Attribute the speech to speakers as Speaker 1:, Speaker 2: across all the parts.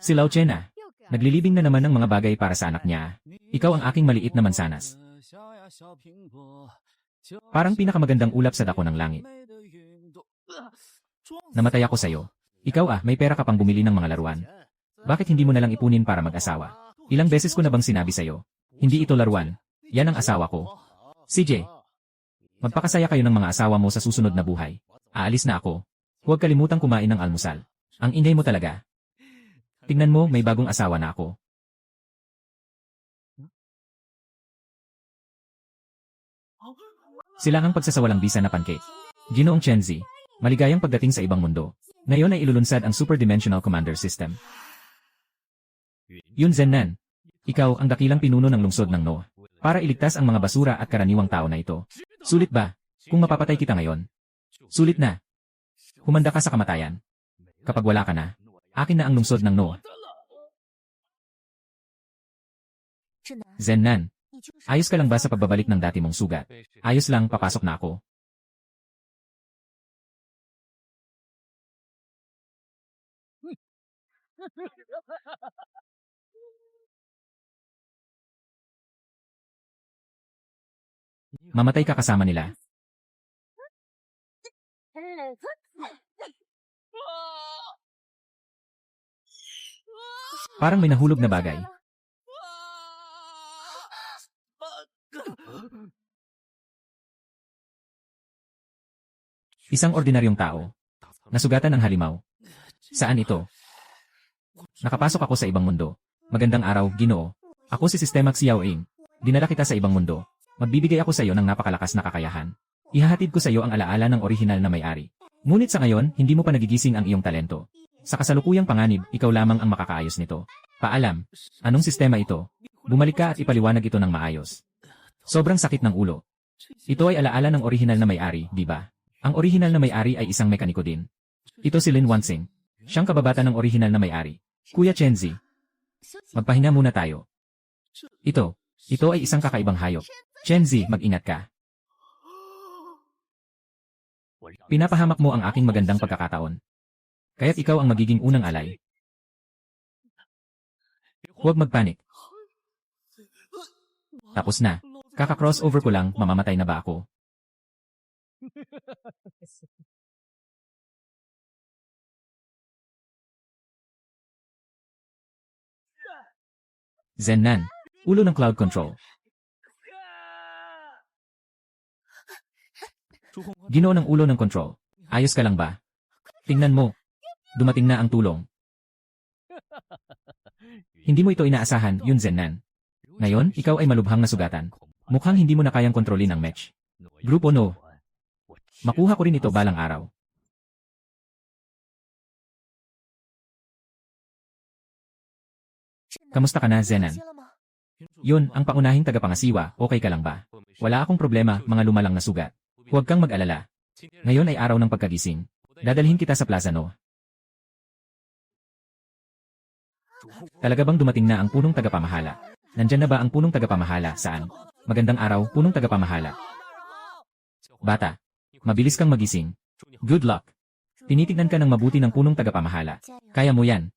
Speaker 1: Si Lao Chen ah. Naglilibing na naman ng mga bagay para sa anak niya. Ikaw ang aking maliit na mansanas. Parang pinakamagandang ulap sa dako ng langit. Namatay ako sa'yo. Ikaw ah, may pera ka pang bumili ng mga laruan. Bakit hindi mo nalang ipunin para mag-asawa? Ilang beses ko na bang sinabi sa'yo? Hindi ito laruan. Yan ang asawa ko. CJ. Magpakasaya kayo ng mga asawa mo sa susunod na buhay. Aalis na ako. Huwag kalimutang kumain ng almusal. Ang ingay mo talaga. Tingnan mo, may bagong asawa na ako. Sila ang pagsasawalang bisa na pancake. Ginoong Chenzi, maligayang pagdating sa ibang mundo. Ngayon ay ilulunsad ang Super Dimensional Commander System. Yun Zennan. Ikaw ang dakilang pinuno ng lungsod ng Noah. Para iligtas ang mga basura at karaniwang tao na ito. Sulit ba? Kung mapapatay kita ngayon. Sulit na. Humanda ka sa kamatayan. Kapag wala ka na, akin na ang lungsod ng Noah. Zennan. Ayos ka lang ba sa pagbabalik ng dati mong sugat? Ayos lang, papasok na ako. Mamatay ka kasama nila. Parang may nahulog na bagay. Isang ordinaryong tao. Nasugatan ng halimaw. Saan ito? Nakapasok ako sa ibang mundo. Magandang araw, Ginoo. Ako si Sistemax Xiaoying. Dinala kita sa ibang mundo. Magbibigay ako sa iyo ng napakalakas na kakayahan. Ihahatid ko sa iyo ang alaala ng orihinal na may-ari. Ngunit sa ngayon, hindi mo pa nagigising ang iyong talento. Sa kasalukuyang panganib, ikaw lamang ang makakaayos nito. Paalam. Anong sistema ito? Bumalik ka at ipaliwanag ito ng maayos. Sobrang sakit ng ulo. Ito ay alaala ng orihinal na may-ari, di ba? Ang orihinal na may-ari ay isang mekaniko din. Ito si Lin Wansing. Siyang kababata ng orihinal na may-ari. Kuya Chenzi. Magpahinga muna tayo. Ito ay isang kakaibang hayop. Chenzi, mag-ingat ka. Pinapahamak mo ang aking magandang pagkakataon. Kaya't ikaw ang magiging unang alay. Huwag magpanik. Tapos na. Kaka-crossover ko lang, mamamatay na ba ako? Zennan. Ulo ng cloud control. Ginoo ng ulo ng control. Ayos ka lang ba? Tingnan mo. Dumating na ang tulong. Hindi mo ito inaasahan, yun Zennan. Ngayon, ikaw ay malubhang nasugatan. Mukhang hindi mo na kayang kontrolin ang match. Grupo No. Makuha ko rin ito balang araw. Kamusta ka na, Zenan? Yun, ang paunahing tagapangasiwa, okay ka lang ba? Wala akong problema, mga lumalang na sugat. Huwag kang mag-alala. Ngayon ay araw ng pagkagising. Dadalhin kita sa Plaza No. Talaga bang dumating na ang punong tagapamahala? Nandyan na ba ang punong tagapamahala? Saan? Magandang araw, punong tagapamahala. Bata, mabilis kang magising. Good luck. Tinitignan ka ng mabuti ng punong tagapamahala. Kaya mo yan.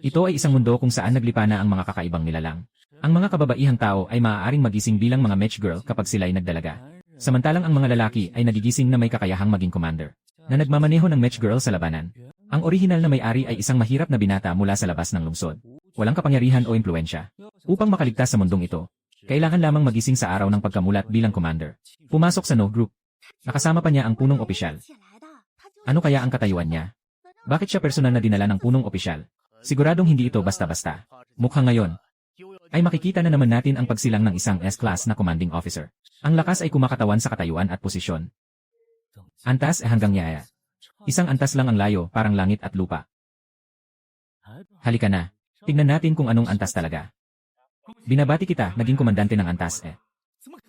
Speaker 1: Ito ay isang mundo kung saan naglipa na ang mga kakaibang nilalang. Ang mga kababaihang tao ay maaaring magising bilang mga match girl kapag sila'y nagdalaga. Samantalang ang mga lalaki ay nagigising na may kakayahang maging commander, na nagmamaneho ng match girl sa labanan. Ang orihinal na may-ari ay isang mahirap na binata mula sa labas ng lungsod. Walang kapangyarihan o impluensya. Upang makaligtas sa mundong ito, kailangan lamang magising sa araw ng pagkamulat bilang commander. Pumasok sa No Group. Nakasama pa niya ang punong opisyal. Ano kaya ang katayuan niya? Bakit siya personal na dinala ng punong opisyal? Siguradong hindi ito basta-basta. Mukhang ngayon ay makikita na naman natin ang pagsilang ng isang S-class na commanding officer. Ang lakas ay kumakatawan sa katayuan at posisyon. Antas hanggang yaya. Isang antas lang ang layo, parang langit at lupa. Halika na. Tignan natin kung anong antas talaga. Binabati kita, naging komandante ng antas eh.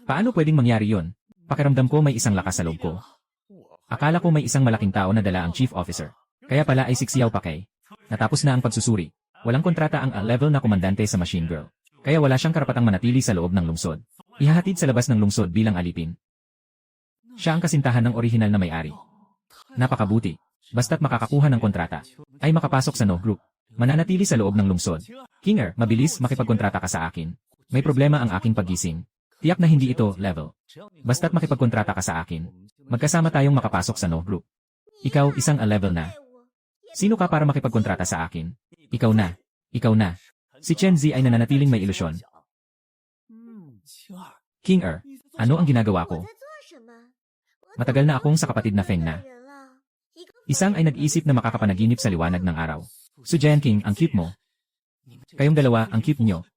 Speaker 1: Paano pwedeng mangyari yon? Pakiramdam ko may isang lakas sa loob ko. Akala ko may isang malaking tao na dala ang chief officer. Kaya pala ay siksiyaw pa kay. Natapos na ang pagsusuri. Walang kontrata ang level na komandante sa Machine Girl. Kaya wala siyang karapatang manatili sa loob ng lungsod. Ihahatid sa labas ng lungsod bilang alipin. Siya ang kasintahan ng orihinal na may-ari. Napakabuti. Basta't makakakuha ng kontrata, ay makapasok sa No Group. Mananatili sa loob ng lungsod. Kinger, mabilis, makipagkontrata ka sa akin. May problema ang aking paggising. Tiyak na hindi ito level. Basta't makipagkontrata ka sa akin. Magkasama tayong makapasok sa no group. Ikaw, isang A-level na. Sino ka para makipagkontrata sa akin? Ikaw na. Ikaw na. Si Chen Zi ay nananatiling may ilusyon. Kinger, ano ang ginagawa ko? Matagal na akong sa kapatid na Feng na. Isang ay nag-isip na makakapanaginip sa liwanag ng araw. Su Jian King, ang cute mo. Kayong dalawa, ang cute nyo.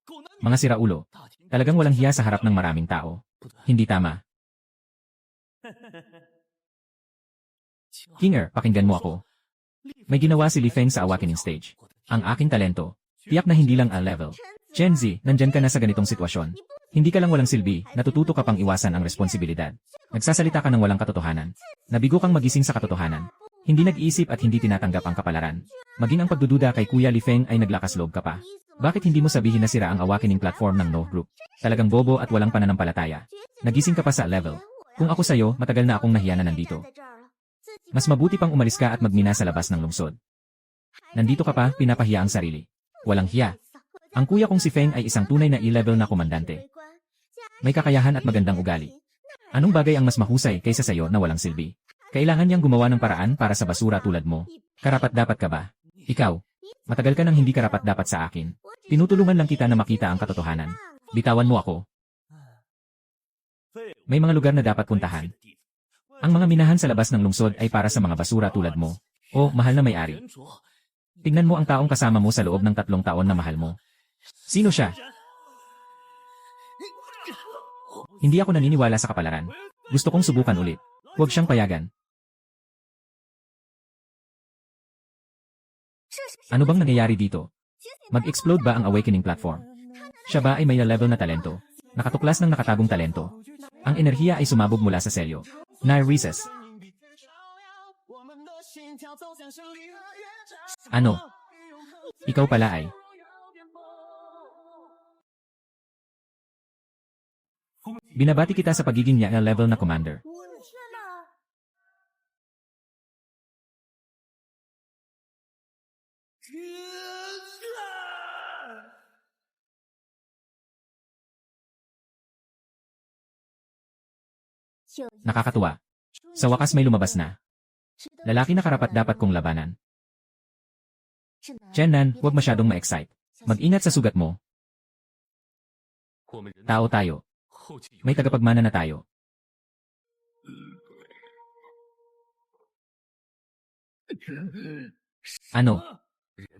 Speaker 1: Mga siraulo. Talagang walang hiya sa harap ng maraming tao. Hindi tama. Kinger, pakinggan mo ako. May ginawa si Li Feng sa awakening stage. Ang aking talento. Tiyak na hindi lang A-level. Chen Zi, nandyan ka na sa ganitong sitwasyon. Hindi ka lang walang silbi, natututo ka pang iwasan ang responsibilidad. Nagsasalita ka ng walang katotohanan. Nabigo kang magising sa katotohanan. Hindi nag-iisip at hindi tinatanggap ang kapalaran. Maging ang pagdududa kay Kuya Li Feng ay naglakas loob ka pa. Bakit hindi mo sabihin na sira ang awakening platform ng No Group? Talagang bobo at walang pananampalataya. Nagising ka pa sa level. Kung ako sa'yo, matagal na akong nahiya na nandito. Mas mabuti pang umalis ka at magmina sa labas ng lungsod. Nandito ka pa, pinapahiya ang sarili. Walang hiya. Ang kuya kong si Feng ay isang tunay na E-level na komandante. May kakayahan at magandang ugali. Anong bagay ang mas mahusay kaysa sa'yo na walang silbi? Kailangan niyang gumawa ng paraan para sa basura tulad mo. Karapat-dapat ka ba? Ikaw. Matagal ka nang hindi karapat-dapat sa akin. Tinutulungan lang kita na makita ang katotohanan. Bitawan mo ako. May mga lugar na dapat puntahan. Ang mga minahan sa labas ng lungsod ay para sa mga basura tulad mo. O, mahal na may-ari. Tingnan mo ang taong kasama mo sa loob ng 3 taon na mahal mo. Sino siya? Hindi ako naniniwala sa kapalaran. Gusto kong subukan ulit. Huwag siyang payagan. Ano bang nangyayari dito? Mag-explode ba ang awakening platform? Siya ba ay may level na talento? Nakatuklas ng nakatagong talento. Ang enerhiya ay sumabog mula sa selyo. Recess. Ano? Ikaw pala ay. Binabati kita sa pagiging niya level na commander. Nakakatuwa. Sa wakas may lumabas na. Lalaki na karapat-dapat kong labanan. Chen-nan, huwag masyadong ma-excite. Mag-ingat sa sugat mo. Tao tayo. May tagapagmana na tayo. Ano?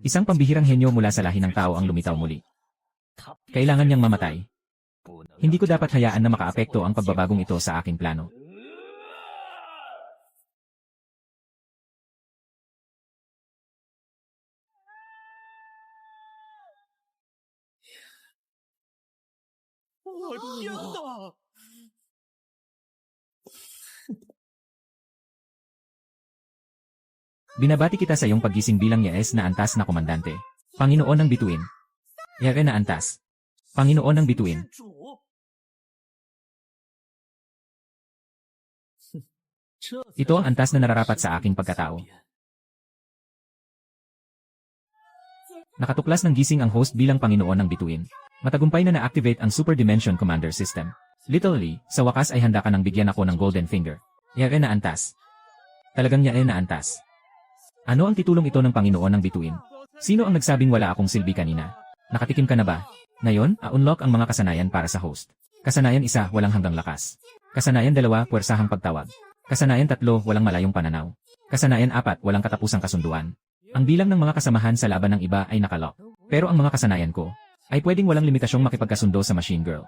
Speaker 1: Isang pambihirang henyo mula sa lahi ng tao ang lumitaw muli. Kailangan niyang mamatay. Hindi ko dapat hayaan na makaapekto ang pagbabagong ito sa aking plano. Binabati kita sa iyong paggising bilang Yaes na antas na komandante. Panginoon ng bituin. Yae na antas. Panginoon ng bituin. Ito ang antas na nararapat sa aking pagkatao. Nakatuklas ng gising ang host bilang Panginoon ng bituin. Matagumpay na na-activate ang Super Dimension Commander System. Literally, sa wakas ay handa ka nang bigyan ako ng Golden Finger. Yae na antas. Talagang yae na antas. Ano ang titulong ito ng Panginoon ng bituin? Sino ang nagsabing wala akong silbi kanina? Nakatikim ka na ba? Ngayon, unlock ang mga kasanayan para sa host. Kasanayan 1, walang hanggang lakas. Kasanayan 2, puwersahang pagtawag. Kasanayan 3, walang malayong pananaw. Kasanayan 4, walang katapusang kasunduan. Ang bilang ng mga kasamahan sa laban ng iba ay nakalock. Pero ang mga kasanayan ko ay pwedeng walang limitasyong makipagkasundo sa Machine Girl.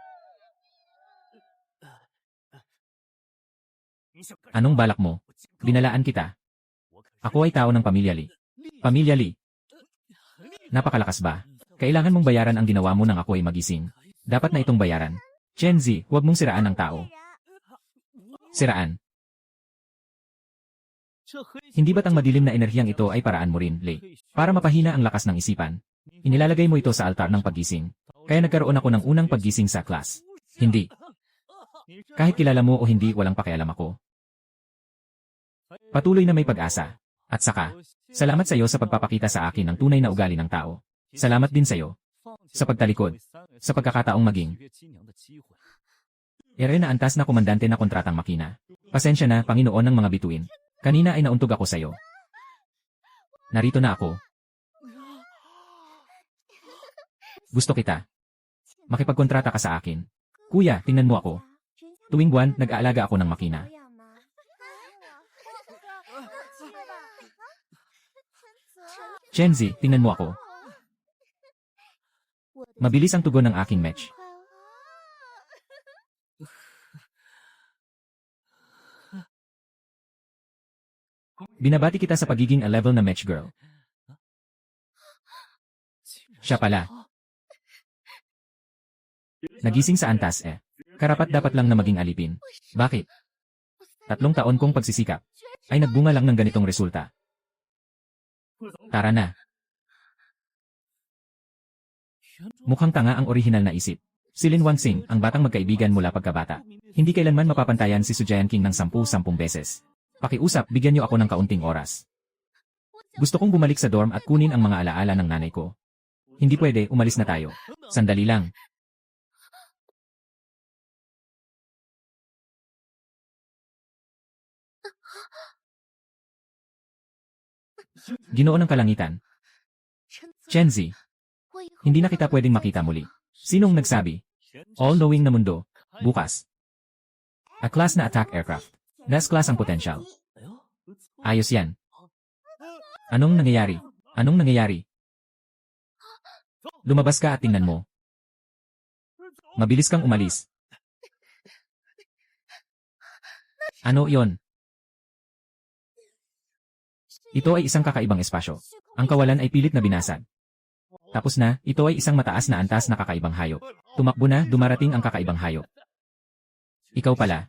Speaker 1: Anong balak mo? Binalaan kita. Ako ay tao ng Pamilya Li. Pamilya Li. Napakalakas ba? Kailangan mong bayaran ang ginawa mo nang ako ay magising. Dapat na itong bayaran. Chen Zi, huwag mong siraan ang tao. Siraan. Hindi ba't ang madilim na enerhiyang ito ay paraan mo rin, Li? Para mapahina ang lakas ng isipan. Inilalagay mo ito sa altar ng paggising. Kaya nagkaroon ako ng unang paggising sa class. Hindi. Kahit kilala mo o hindi, walang pakialam ako. Patuloy na may pag-asa. At saka, Salamat sa iyo sa pagpapakita sa akin ng tunay na ugali ng tao. Salamat din sa iyo sa pagtalikod, sa pagkakataong maging na antas na komandante na kontratang makina. Pasensya na, Panginoon ng mga bituin. Kanina ay nauntog ako sa iyo. Narito na ako. Gusto kita. Makipagkontrata ka sa akin. Kuya, tingnan mo ako. Tuwing buwan, nag-aalaga ako ng makina. Chenzi, tingnan mo ako. Mabilis ang tugon ng aking match. Binabati kita sa pagiging a level na match girl. Siya pala. Nagising sa antas eh. Karapat dapat lang na maging alipin. Bakit? 3 taon kong pagsisikap ay nagbunga lang ng ganitong resulta. Tara na. Mukhang tanga ang orihinal na isip. Si Lin Wangxing, ang batang magkaibigan mula pagkabata. Hindi kailanman mapapantayan si Sujayan King ng 10 beses. Pakiusap, bigyan niyo ako ng kaunting oras. Gusto kong bumalik sa dorm at kunin ang mga alaala ng nanay ko. Hindi pwede, umalis na tayo. Sandali lang. Ginoo ng kalangitan. Chenzi, hindi na kita pwedeng makita muli. Sinong nagsabi? All-knowing na mundo. Bukas. A class na attack aircraft. Das class ang potential. Ayos yan. Anong nangyayari? Anong nangyayari? Lumabas ka at tingnan mo. Mabilis kang umalis. Ano yon? Ito ay isang kakaibang espasyo. Ang kawalan ay pilit na binasag. Tapos na, ito ay isang mataas na antas na kakaibang hayop. Tumakbo na, dumarating ang kakaibang hayop. Ikaw pala.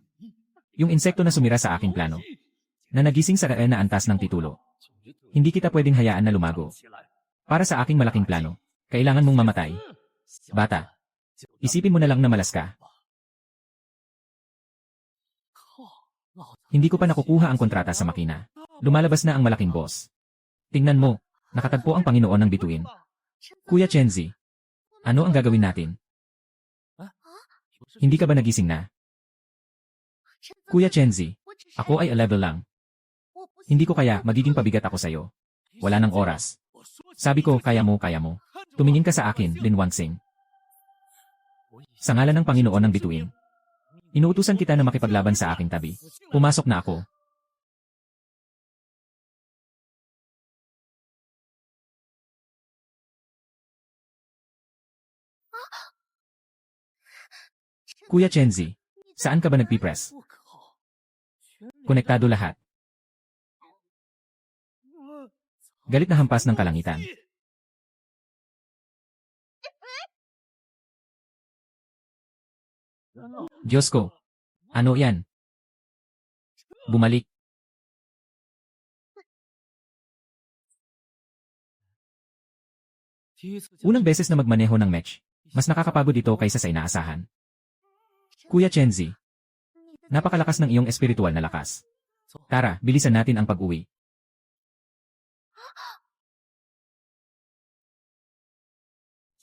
Speaker 1: Yung insekto na sumira sa aking plano. Na nagising sa na antas ng titulo. Hindi kita pwedeng hayaan na lumago. Para sa aking malaking plano, kailangan mong mamatay. Bata. Isipin mo na lang na malas ka. Hindi ko pa nakukuha ang kontrata sa makina. Lumalabas na ang malaking boss. Tingnan mo, nakatagpo ang Panginoon ng bituin. Kuya Chenzi, ano ang gagawin natin? Hindi ka ba nagising na? Kuya Chenzi, ako ay a level lang. Hindi ko kaya, magiging pabigat ako sa'yo. Wala nang oras. Sabi ko, kaya mo, kaya mo. Tumingin ka sa akin, Lin Wangxing. Sa ngalan ng Panginoon ng bituin. Inuutusan kita na makipaglaban sa aking tabi. Pumasok na ako. Kuya Chenzi, saan ka ba nagpipress? Konektado lahat. Galit na hampas ng kalangitan. Diyos ko. Ano yan? Bumalik. Unang beses na magmaneho ng match. Mas nakakapagod ito kaysa sa inaasahan. Kuya Chenzi, napakalakas ng iyong espiritual na lakas. Tara, bilisan natin ang pag-uwi.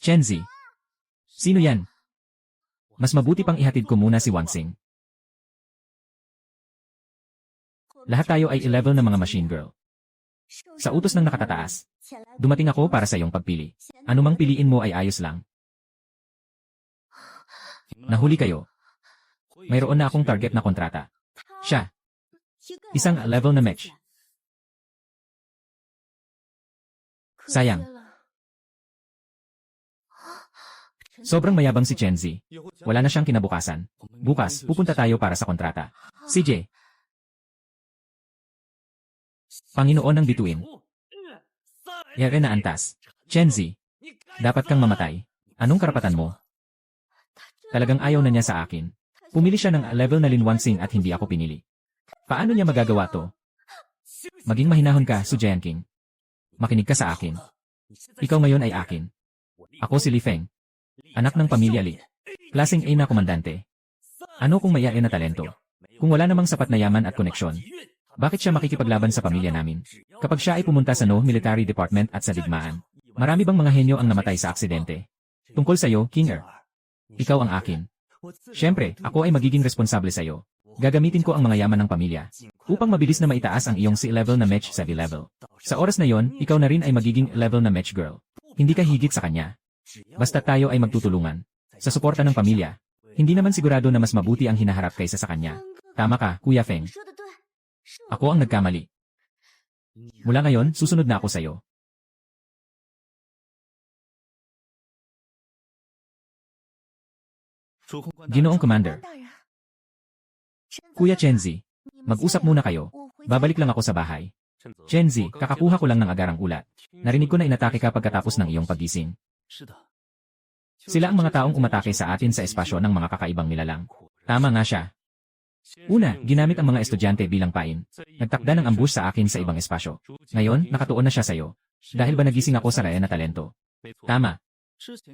Speaker 1: Chenzi, sino yan? Mas mabuti pang ihatid ko muna si Wangxing. Lahat tayo ay i-level na mga machine girl. Sa utos ng nakatataas, dumating ako para sa iyong pagpili. Anumang piliin mo ay ayos lang. Nahuli kayo. Mayroon na akong target na kontrata. Siya. Isang level na match. Sayang. Sobrang mayabang si Chenzi. Wala na siyang kinabukasan. Bukas, pupunta tayo para sa kontrata. CJ. Panginoon ng bituin. Yare na antas. Chenzi. Dapat kang mamatay. Anong karapatan mo? Talagang ayaw na niya sa akin. Pumili siya ng level na Lin Wangxing at hindi ako pinili. Paano niya magagawa to? Maging mahinahon ka, Sujayan King. Makinig ka sa akin. Ikaw ngayon ay akin. Ako si Li Feng. Anak ng pamilya Li. Klaseng A na komandante. Ano kung may na talento? Kung wala namang sapat na yaman at koneksyon? Bakit siya makikipaglaban sa pamilya namin? Kapag siya ay pumunta sa military department at sa digmaan, marami bang mga henyo ang namatay sa aksidente? Tungkol sa'yo, King Er. Ikaw ang akin. Siyempre, ako ay magiging responsable sa'yo. Gagamitin ko ang mga yaman ng pamilya upang mabilis na maitaas ang iyong C-level na match sa B-level. Sa oras na yon, ikaw na rin ay magiging level na match girl. Hindi ka higit sa kanya. Basta tayo ay magtutulungan. Sa suporta ng pamilya, hindi naman sigurado na mas mabuti ang hinaharap kaysa sa kanya. Tama ka, Kuya Feng. Ako ang nagkamali. Mula ngayon, susunod na ako sa'yo. Ginoong Commander. Kuya Chenzi, mag-usap muna kayo. Babalik lang ako sa bahay. Chenzi, kakakuha ko lang ng agarang ulat. Narinig ko na inatake ka pagkatapos ng iyong pagising. Sila ang mga taong umatake sa atin sa espasyo ng mga kakaibang nilalang. Tama nga siya. Una, ginamit ang mga estudyante bilang pain. Nagtakda ng ambush sa akin sa ibang espasyo. Ngayon, nakatuon na siya sa'yo. Dahil ba nagising ako sa raya na talento? Tama.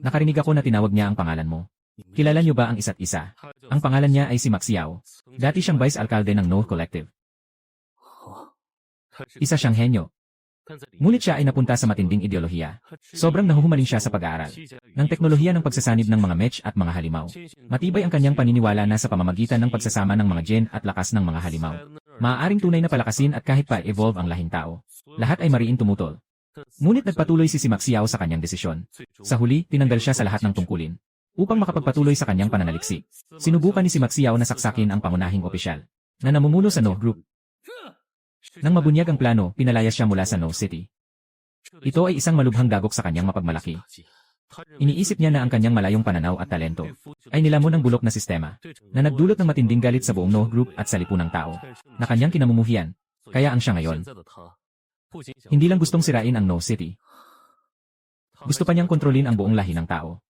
Speaker 1: Nakarinig ako na tinawag niya ang pangalan mo. Kilala niyo ba ang isa't isa? Ang pangalan niya ay si Max Yao. Dati siyang vice alcalde ng No Collective. Isa siyang henyo. Ngunit siya ay napunta sa matinding ideolohiya. Sobrang nahuhumaling siya sa pag-aaral ng teknolohiya ng pagsasanib ng mga mech at mga halimaw. Matibay ang kanyang paniniwala na sa pamamagitan ng pagsasama ng mga gen at lakas ng mga halimaw, maaaring tunay na palakasin at kahit pa evolve ang lahing tao. Lahat ay mariin tumutol. Ngunit nagpatuloy si Max Yao sa kanyang desisyon. Sa huli, tinanggal siya sa lahat ng tungkulin upang makapagpatuloy sa kanyang pananaliksik. Sinubukan ni Max Yao na saksakin ang pangunahing opisyal na namumuno sa No Group. Nang mabunyag ang plano, pinalayas siya mula sa No City. Ito ay isang malubhang dagok sa kanyang mapagmalaki. Iniisip niya na ang kanyang malayong pananaw at talento ay nilamon ng bulok na sistema na nagdulot ng matinding galit sa buong No Group at sa lipunang tao na kanyang kinamumuhian. Kaya ang siya ngayon. Hindi lang gustong sirain ang No City. Gusto pa niyang kontrolin ang buong lahi ng tao.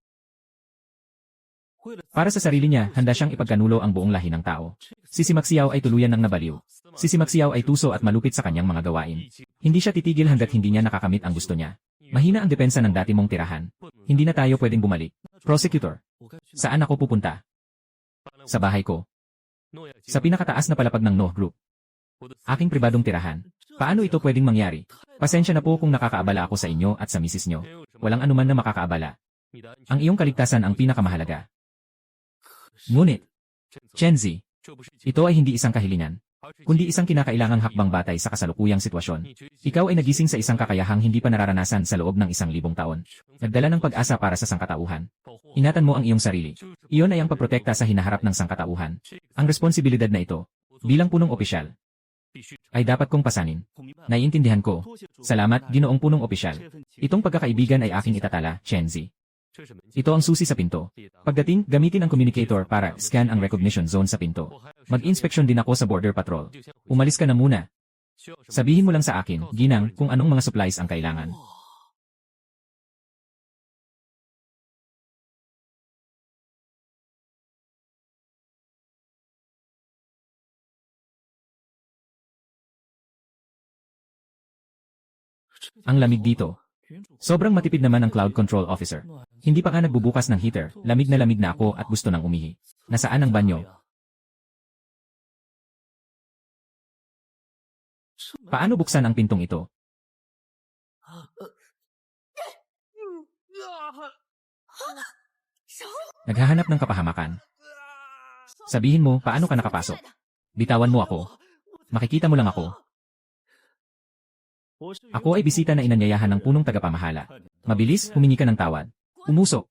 Speaker 1: Para sa sarili niya, handa siyang ipagkanulo ang buong lahi ng tao. Si Max Yao ay tuluyan ng nabaliw. Si Max Yao ay tuso at malupit sa kanyang mga gawain. Hindi siya titigil hanggat hindi niya nakakamit ang gusto niya. Mahina ang depensa ng dati mong tirahan. Hindi na tayo pwedeng bumalik. Prosecutor. Saan ako pupunta? Sa bahay ko. Sa pinakataas na palapag ng No Group. Aking pribadong tirahan. Paano ito pwedeng mangyari? Pasensya na po kung nakakaabala ako sa inyo at sa misis nyo. Walang anuman na makakaabala. Ang iyong kaligtasan ang pinakamahalaga. Ngunit, Chenzi, ito ay hindi isang kahilingan, kundi isang kinakailangang hakbang batay sa kasalukuyang sitwasyon. Ikaw ay nagising sa isang kakayahang hindi pa nararanasan sa loob ng 1,000 taon. Nagdala ng pag-asa para sa sangkatauhan. Ingatan mo ang iyong sarili. Iyon ay ang pagprotekta sa hinaharap ng sangkatauhan. Ang responsibilidad na ito, bilang punong opisyal, ay dapat kong pasanin. Naiintindihan ko. Salamat, Ginoong Punong Opisyal. Itong pagkakaibigan ay aking itatala, Chenzi. Ito ang susi sa pinto. Pagdating, gamitin ang communicator para scan ang recognition zone sa pinto. Mag-inspeksyon din ako sa border patrol. Umalis ka na muna. Sabihin mo lang sa akin, Ginang, kung anong mga supplies ang kailangan. Ang lamig dito. Sobrang matipid naman ang Cloud Control Officer. Hindi pa nga nagbubukas ng heater, lamig na ako at gusto nang umihi. Nasaan ang banyo? Paano buksan ang pintong ito? Naghahanap ng kapahamakan. Sabihin mo, paano ka nakapasok? Bitawan mo ako. Makikita mo lang ako. Ako ay bisita na inanyayahan ng punong tagapamahala. Mabilis, humingi ka ng tawad. Umusok.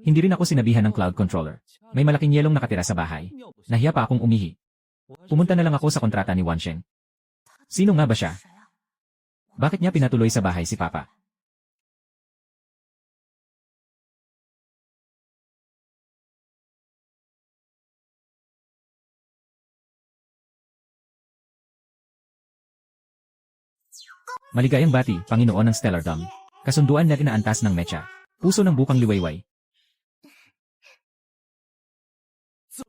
Speaker 1: Hindi rin ako sinabihan ng cloud controller. May malaking yelong nakatira sa bahay. Nahiya pa akong umihi. Pumunta na lang ako sa kontrata ni Wansheng. Sino nga ba siya? Bakit niya pinatuloy sa bahay si Papa? Maligayang bati, Panginoon ng Stellardom. Kasunduan na inaantas ng mecha. Puso ng bukang liwayway.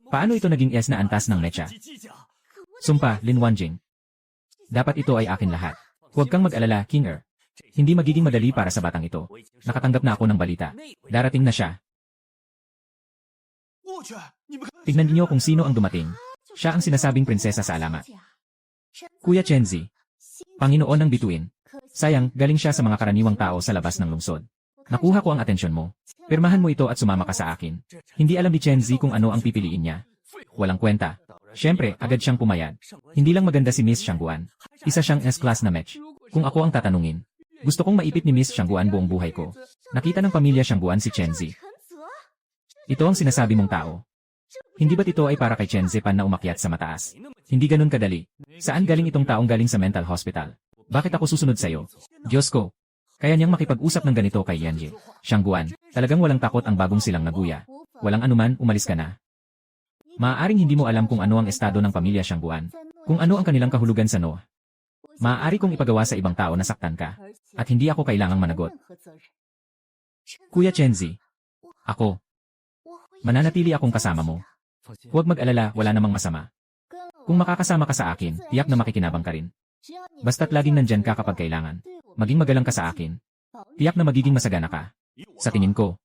Speaker 1: Paano ito naging na antas ng mecha? Sumpa, Lin Wanjing. Dapat ito ay akin lahat. Huwag kang mag-alala, King Er. Hindi magiging madali para sa batang ito. Nakatanggap na ako ng balita. Darating na siya. Tignan niyo kung sino ang dumating. Siya ang sinasabing prinsesa sa alamat. Kuya Chenzi, Panginoon ng bituin. Sayang, galing siya sa mga karaniwang tao sa labas ng lungsod. Nakuha ko ang atensyon mo. Pirmahan mo ito at sumama ka sa akin. Hindi alam ni Chenzi kung ano ang pipiliin niya. Walang kwenta. Siyempre, agad siyang pumayag. Hindi lang maganda si Miss Shangguan. Isa siyang S-class na match. Kung ako ang tatanungin, gusto kong maipit ni Miss Shangguan buong buhay ko. Nakita ng pamilya Shangguan si Chenzi. Ito ang sinasabi mong tao. Hindi ba't ito ay para kay Chenzi Pan na umakyat sa mataas? Hindi ganun kadali. Saan galing itong taong galing sa mental hospital? Bakit ako susunod sa'yo? Diyos ko. Kaya niyang makipag-usap ng ganito kay Yanji. Shangguan, talagang walang takot ang bagong silang naguya. Walang anuman, umalis ka na. Maaaring hindi mo alam kung ano ang estado ng pamilya Shangguan. Kung ano ang kanilang kahulugan sa Noah. Maaari kong ipagawa sa ibang tao na saktan ka. At hindi ako kailangang managot. Kuya Chenzi. Ako. Mananatili akong kasama mo. Huwag mag-alala, wala namang masama. Kung makakasama ka sa akin, tiyak na makikinabang ka rin. Basta't laging nandyan ka kapag kailangan. Maging magalang ka sa akin. Tiyak na magiging masagana ka. Sa tingin ko,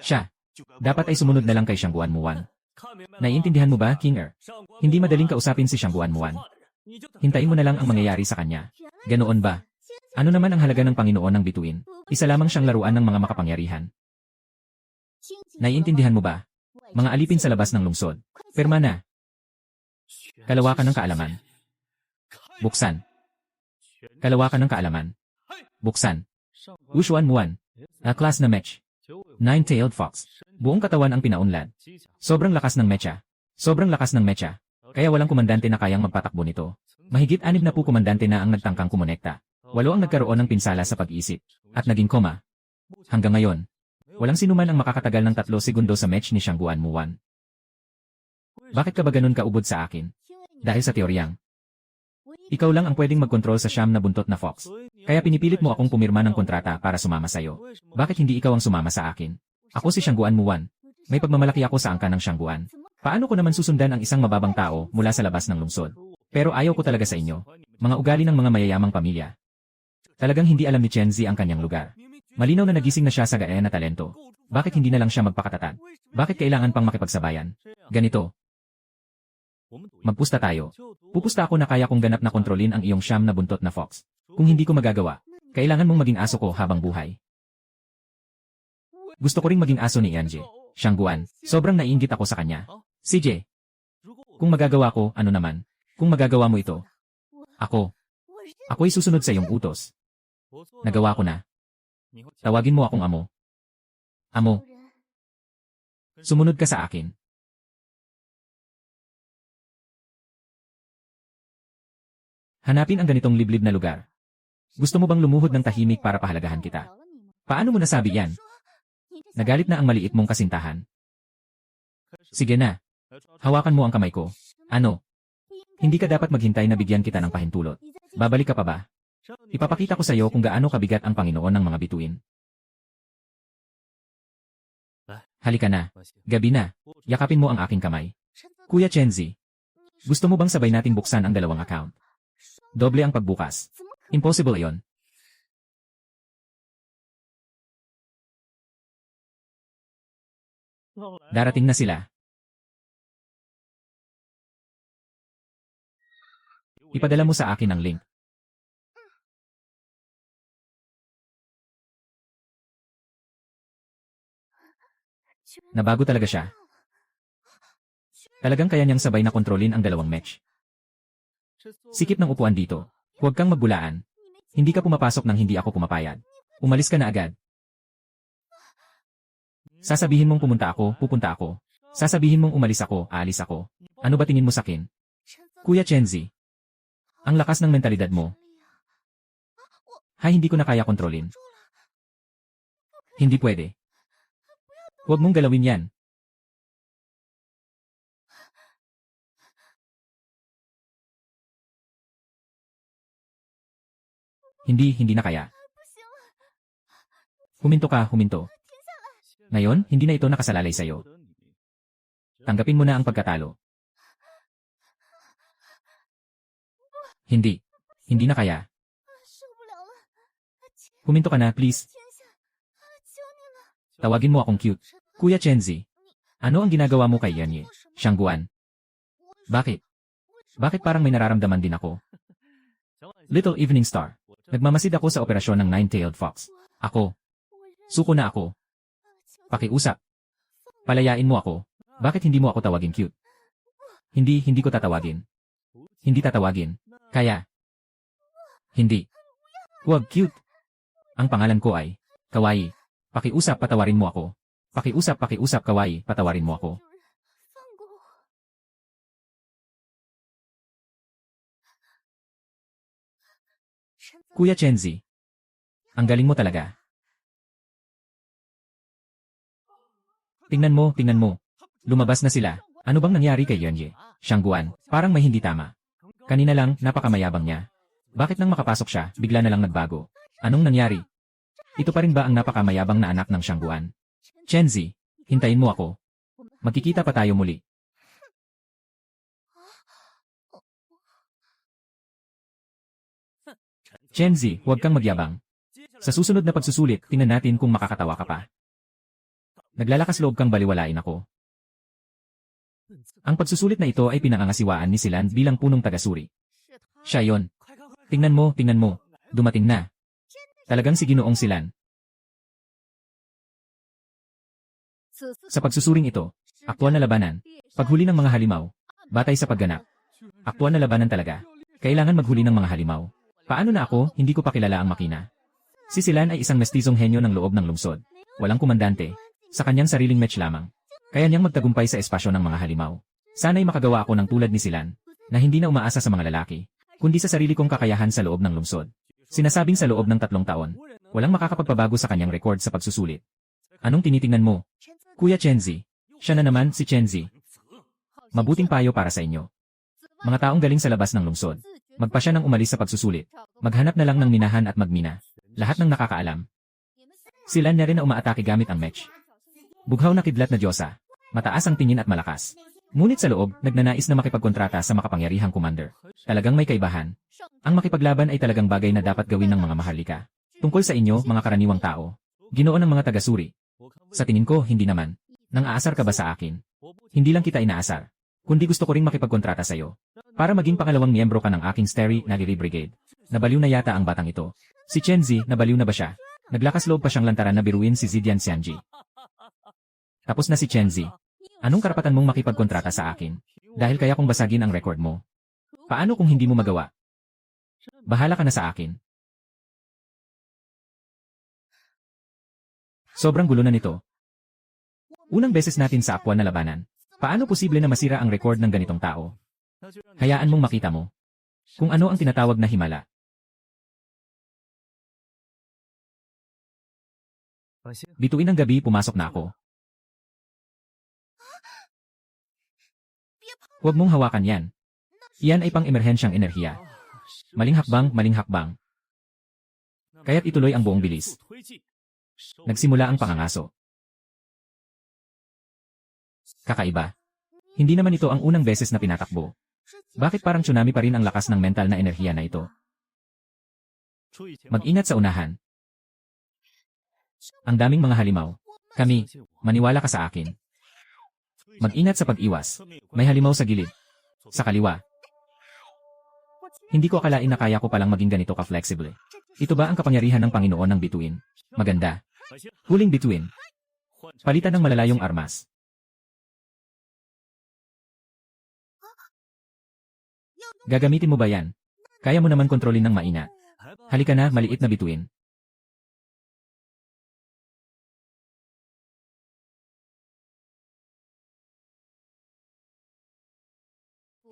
Speaker 1: siya. Dapat ay sumunod na lang kay Shangguan Muwan. Naiintindihan mo ba, King Er? Hindi madaling kausapin si Shangguan Muwan. Hintayin mo na lang ang mangyayari sa kanya. Ganoon ba? Ano naman ang halaga ng Panginoon ng bituin? Isa lamang siyang laruan ng mga makapangyarihan. Naiintindihan mo ba? Mga alipin sa labas ng lungsod. Perma na. Kalawakan ng kaalaman. Buksan. Kalawakan ng kaalaman. Buksan. Wushuan Muan. A-class na match. Nine-tailed fox. Buong katawan ang pinaunlad. Sobrang lakas ng mecha. Sobrang lakas ng mecha. Kaya walang komandante na kayang magpatakbo nito. Mahigit 6 na komandante na ang nagtangkang kumonekta. 8 ang nagkaroon ng pinsala sa pag-iisip. At naging koma. Hanggang ngayon, walang sinuman ang makakatagal ng 3 segundo sa match ni Shangguan Muwan. Bakit ka ba ganun kaubod sa akin? Dahil sa teoryang. Ikaw lang ang pwedeng magkontrol sa siyam na buntot na fox. Kaya pinipilit mo akong pumirma ng kontrata para sumama sa'yo. Bakit hindi ikaw ang sumama sa akin? Ako si Shangguan Muwan. May pagmamalaki ako sa angka ng Shangguan. Paano ko naman susundan ang isang mababang tao mula sa labas ng lungsod? Pero ayaw ko talaga sa inyo. Mga ugali ng mga mayayamang pamilya. Talagang hindi alam ni Chenzi ang kanyang lugar. Malinaw na nagising na siya sa gaya na talento. Bakit hindi na lang siya magpakatatag? Bakit kailangan pang makipagsabayan? Ganito. Magpusta tayo. Pupusta ako na kaya kong ganap na kontrolin ang iyong siyam na buntot na fox. Kung hindi ko magagawa, kailangan mong maging aso ko habang buhay. Gusto ko ring maging aso ni Yanji. Shangguan, sobrang naiinggit ako sa kanya. CJ. Kung magagawa ko, ano naman? Kung magagawa mo ito. Ako'y susunod sa iyong utos. Nagawa ko na. Tawagin mo akong amo. Amo. Sumunod ka sa akin. Hanapin ang ganitong liblib na lugar. Gusto mo bang lumuhod ng tahimik para pahalagahan kita? Paano mo nasabi yan? Nagalit na ang maliit mong kasintahan. Sige na. Hawakan mo ang kamay ko. Ano? Hindi ka dapat maghintay na bigyan kita ng pahintulot. Babalik ka pa ba? Ipapakita ko sa iyo kung gaano kabigat ang Panginoon ng mga bituin. Halika na. Gabi na. Yakapin mo ang aking kamay. Kuya Chenzi. Gusto mo bang sabay nating buksan ang 2 account? Doble ang pagbukas. Impossible iyon. Darating na sila. Ipadala mo sa akin ang link. Nabago talaga siya. Talagang kaya niyang sabay na kontrolin ang 2 match. Sikip ng upuan dito. Huwag kang magbulaan. Hindi ka pumapasok nang hindi ako pumapayag. Umalis ka na agad. Sasabihin mong pupunta ako. Sasabihin mong umalis ako, aalis ako. Ano ba tingin mo sa akin? Kuya Chenzi. Ang lakas ng mentalidad mo. Hindi ko na kaya kontrolin. Hindi pwede. Huwag mong galawin yan. Hindi na kaya. Huminto ka, huminto. Ngayon, hindi na ito nakasalalay sa'yo. Tanggapin mo na ang pagkatalo. Hindi na kaya. Huminto ka na, please. Tawagin mo akong cute. Kuya Chenzi. Ano ang ginagawa mo kay Yanyi? Shangguan. Bakit? Bakit parang may nararamdaman din ako? Little Evening Star. Nagmamasid ako sa operasyon ng Nine-Tailed Fox. Ako. Suko na ako. Pakiusap. Palayain mo ako. Bakit hindi mo ako tawagin cute? Hindi ko tatawagin. Hindi tatawagin. Kaya. Hindi. Huwag cute. Ang pangalan ko ay Kawaii. Pakiusap, patawarin mo ako. Pakiusap, Kawaii, patawarin mo ako. Kuya Chenzi. Ang galing mo talaga. Tingnan mo. Lumabas na sila. Ano bang nangyari kay Yonye? Shangguan, parang may hindi tama. Kanina lang, napakamayabang niya. Bakit nang makapasok siya, bigla na lang nagbago? Anong nangyari? Ito pa rin ba ang napakamayabang na anak ng Shangguan? Chenzi, hintayin mo ako. Magkikita pa tayo muli. Chenzi, huwag kang magyabang. Sa susunod na pagsusulit, tingnan natin kung makakatawa ka pa. Naglalakas loob kang baliwalain ako. Ang pagsusulit na ito ay pinangangasiwaan ni Silan bilang punong taga-suri. Siya yon. Tingnan mo. Dumating na. Talagang si Ginoong Silan. Sa pagsusuring ito, aktwal na labanan, paghuli ng mga halimaw, batay sa pagganap. Aktwal na labanan talaga. Kailangan maghuli ng mga halimaw. Paano na ako, hindi ko pa kilala ang makina. Si Silan ay isang mestizong henyo ng loob ng lungsod. Walang komandante. Sa kanyang sariling match lamang. Kaya niyang magtagumpay sa espasyo ng mga halimaw. Sana'y makagawa ako ng tulad ni Silan, na hindi na umaasa sa mga lalaki, kundi sa sarili kong kakayahan sa loob ng lungsod. Sinasabing sa loob ng 3 taon, walang makakapagpabago sa kanyang rekord sa pagsusulit. Anong tinitingnan mo? Kuya Chenzi. Siya na naman, si Chenzi. Mabuting payo para sa inyo. Mga taong galing sa labas ng lungsod. Magpa siya ng umalis sa pagsusulit. Maghanap na lang ng minahan at magmina. Lahat ng nakakaalam. Sila na rin na umaatake gamit ang mech. Bughaw na kidlat na Diyosa. Mataas ang tingin at malakas. Ngunit sa loob, nagnanais na makipagkontrata sa makapangyarihang commander. Talagang may kaibahan. Ang makipaglaban ay talagang bagay na dapat gawin ng mga maharlika. Tungkol sa inyo, mga karaniwang tao. Ginoo ng mga taga-suri. Sa tingin ko, hindi naman. Nang aasar ka ba sa akin? Hindi lang kita inaasar. Kundi gusto ko ring makipagkontrata sa iyo. Para maging pangalawang miyembro ka ng aking Starry Nagiri Brigade. Nabaliw na yata ang batang ito. Si Chenzi, nabaliw na ba siya? Naglakas loob pa siyang lantaran na biruin si Zidian Xianji. Tapos na si Chenzi. Anong karapatan mong makipagkontrata sa akin? Dahil kaya kong basagin ang record mo. Paano kung hindi mo magawa? Bahala ka na sa akin. Sobrang gulo na nito. Unang beses natin sa aktwal na labanan. Paano posible na masira ang record ng ganitong tao? Hayaan mong makita mo. Kung ano ang tinatawag na himala. Bituin ng gabi, pumasok na ako. Huwag mong hawakan yan. Iyan ay pang-emerhensyang enerhiya. Maling hakbang. Kaya't ituloy ang buong bilis. Nagsimula ang pangangaso. Kakaiba. Hindi naman ito ang unang beses na pinatakbo. Bakit parang tsunami pa rin ang lakas ng mental na enerhiya na ito? Mag-ingat sa unahan. Ang daming mga halimaw. Kami, maniwala ka sa akin. Mag-ingat sa pag-iwas. May halimaw sa gilid. Sa kaliwa. Hindi ko akalain na kaya ko palang maging ganito ka-flexible. Ito ba ang kapangyarihan ng Panginoon ng bituin? Maganda. Huling bituin. Palitan ng malalayong armas. Gagamitin mo ba yan? Kaya mo naman kontrolin ng maingat. Halika na, maliit na bituin.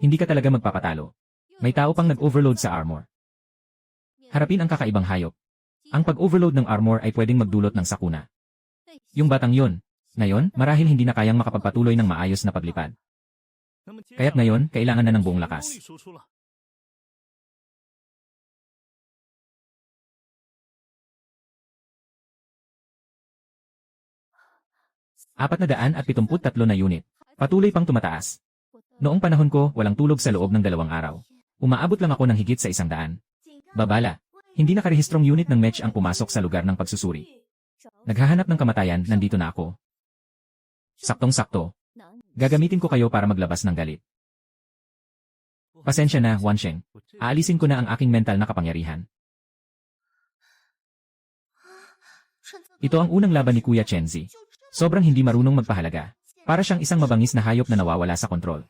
Speaker 1: Hindi ka talaga magpapatalo. May tao pang nag-overload sa armor. Harapin ang kakaibang hayop. Ang pag-overload ng armor ay pwedeng magdulot ng sakuna. Yung batang yon, ngayon, marahil hindi na kayang makapagpatuloy ng maayos na paglipad. Kaya't ngayon, kailangan na ng buong lakas. $473 na unit. Patuloy pang tumataas. Noong panahon ko, walang tulog sa loob ng 2 araw. Umaabot lang ako ng higit sa 100. Babala. Hindi nakarehistrong unit ng mech ang pumasok sa lugar ng pagsusuri. Naghahanap ng kamatayan, nandito na ako. Saktong-sakto. Gagamitin ko kayo para maglabas ng galit. Pasensya na, Wansheng. Aalisin ko na ang aking mental na kapangyarihan. Ito ang unang laban ni Kuya Chenzi. Sobrang hindi marunong magpahalaga. Para siyang isang mabangis na hayop na nawawala sa kontrol.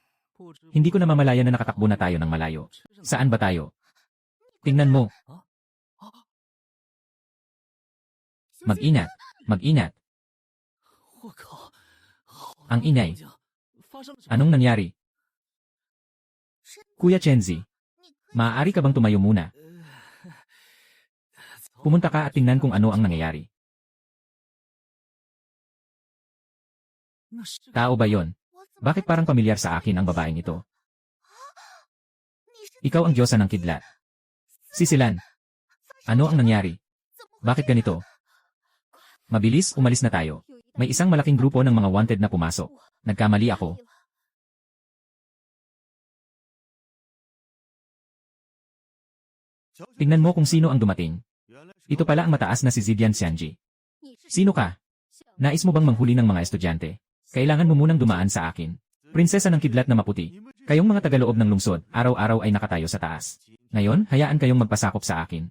Speaker 1: Hindi ko na mamalayan na nakatakbo na tayo ng malayo. Saan ba tayo? Tingnan mo. Mag-inat. Mag-inat. Ang ingay. Anong nangyari? Kuya Chenzi, maaari ka bang tumayo muna? Pumunta ka at tingnan kung ano ang nangyayari. Tao ba yon? Bakit parang pamilyar sa akin ang babaeng ito? Ikaw ang diyosa ng kidlat. Sisilan. Ano ang nangyari? Bakit ganito? Mabilis, umalis na tayo. May isang malaking grupo ng mga wanted na pumasok. Nagkamali ako. Tingnan mo kung sino ang dumating. Ito pala ang mataas na si Zidian Xianji. Sino ka? Nais mo bang manghuli ng mga estudyante? Kailangan mo munang dumaan sa akin. Prinsesa ng kidlat na maputi. Kayong mga tagaloob ng lungsod, araw-araw ay nakatayo sa taas. Ngayon, hayaan kayong magpasakop sa akin.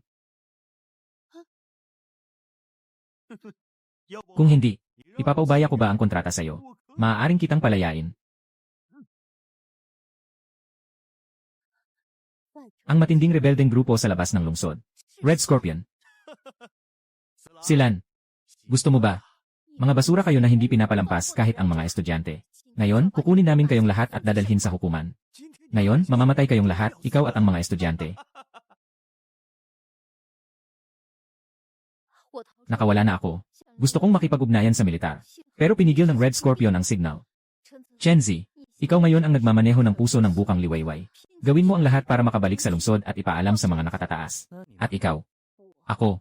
Speaker 1: Kung hindi, ipapaubaya ko ba ang kontrata sa'yo? Maaaring kitang palayain. Ang matinding rebeldeng grupo sa labas ng lungsod. Red Scorpion. Silan. Gusto mo ba? Mga basura kayo na hindi pinapalampas kahit ang mga estudyante. Ngayon, kukunin namin kayong lahat at dadalhin sa hukuman. Ngayon, mamamatay kayong lahat, ikaw at ang mga estudyante. Nakawala na ako. Gusto kong makipag-ugnayan sa militar. Pero pinigil ng Red Scorpion ang signal. Chenzi, ikaw ngayon ang nagmamaneho ng puso ng bukang liwayway. Gawin mo ang lahat para makabalik sa lungsod at ipaalam sa mga nakatataas. At ikaw. Ako.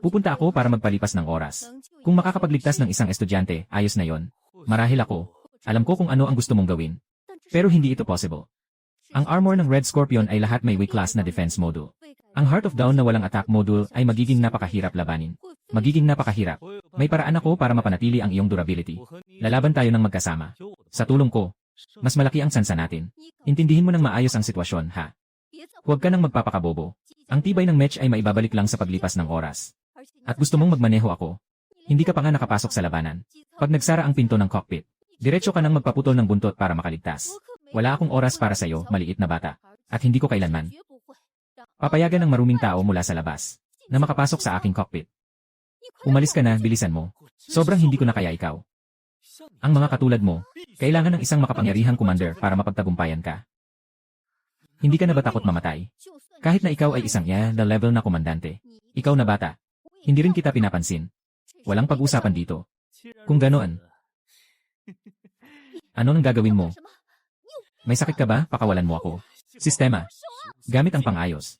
Speaker 1: Pupunta ako para magpalipas ng oras. Kung makakapagligtas ng isang estudyante, ayos na yon. Marahil ako. Alam ko kung ano ang gusto mong gawin. Pero hindi ito possible. Ang armor ng Red Scorpion ay lahat may weak class na defense module. Ang Heart of Dawn na walang attack module ay magiging napakahirap labanin. Magiging napakahirap. May paraan ako para mapanatili ang iyong durability. Lalaban tayo ng magkasama. Sa tulong ko, mas malaki ang sansa natin. Intindihin mo ng maayos ang sitwasyon, ha? Huwag ka nang magpapakabobo. Ang tibay ng match ay maibabalik lang sa paglipas ng oras. At gusto mong magmaneho ako. Hindi ka pa nga nakapasok sa labanan. Pag nagsara ang pinto ng cockpit, diretso ka nang magpaputol ng buntot para makaligtas. Wala akong oras para sa'yo, maliit na bata. At hindi ko kailanman papayagan ng maruming tao mula sa labas na makapasok sa aking cockpit. Umalis ka na, bilisan mo. Sobrang hindi ko na kaya ikaw. Ang mga katulad mo, kailangan ng isang makapangyarihang commander para mapagtagumpayan ka. Hindi ka na ba takot mamatay? Kahit na ikaw ay isang the level na komandante. Ikaw na bata. Hindi rin kita pinapansin. Walang pag-usapan dito. Kung ganoon, ano nang gagawin mo? May sakit ka ba? Pakawalan mo ako. Sistema. Gamit ang pang-ayos.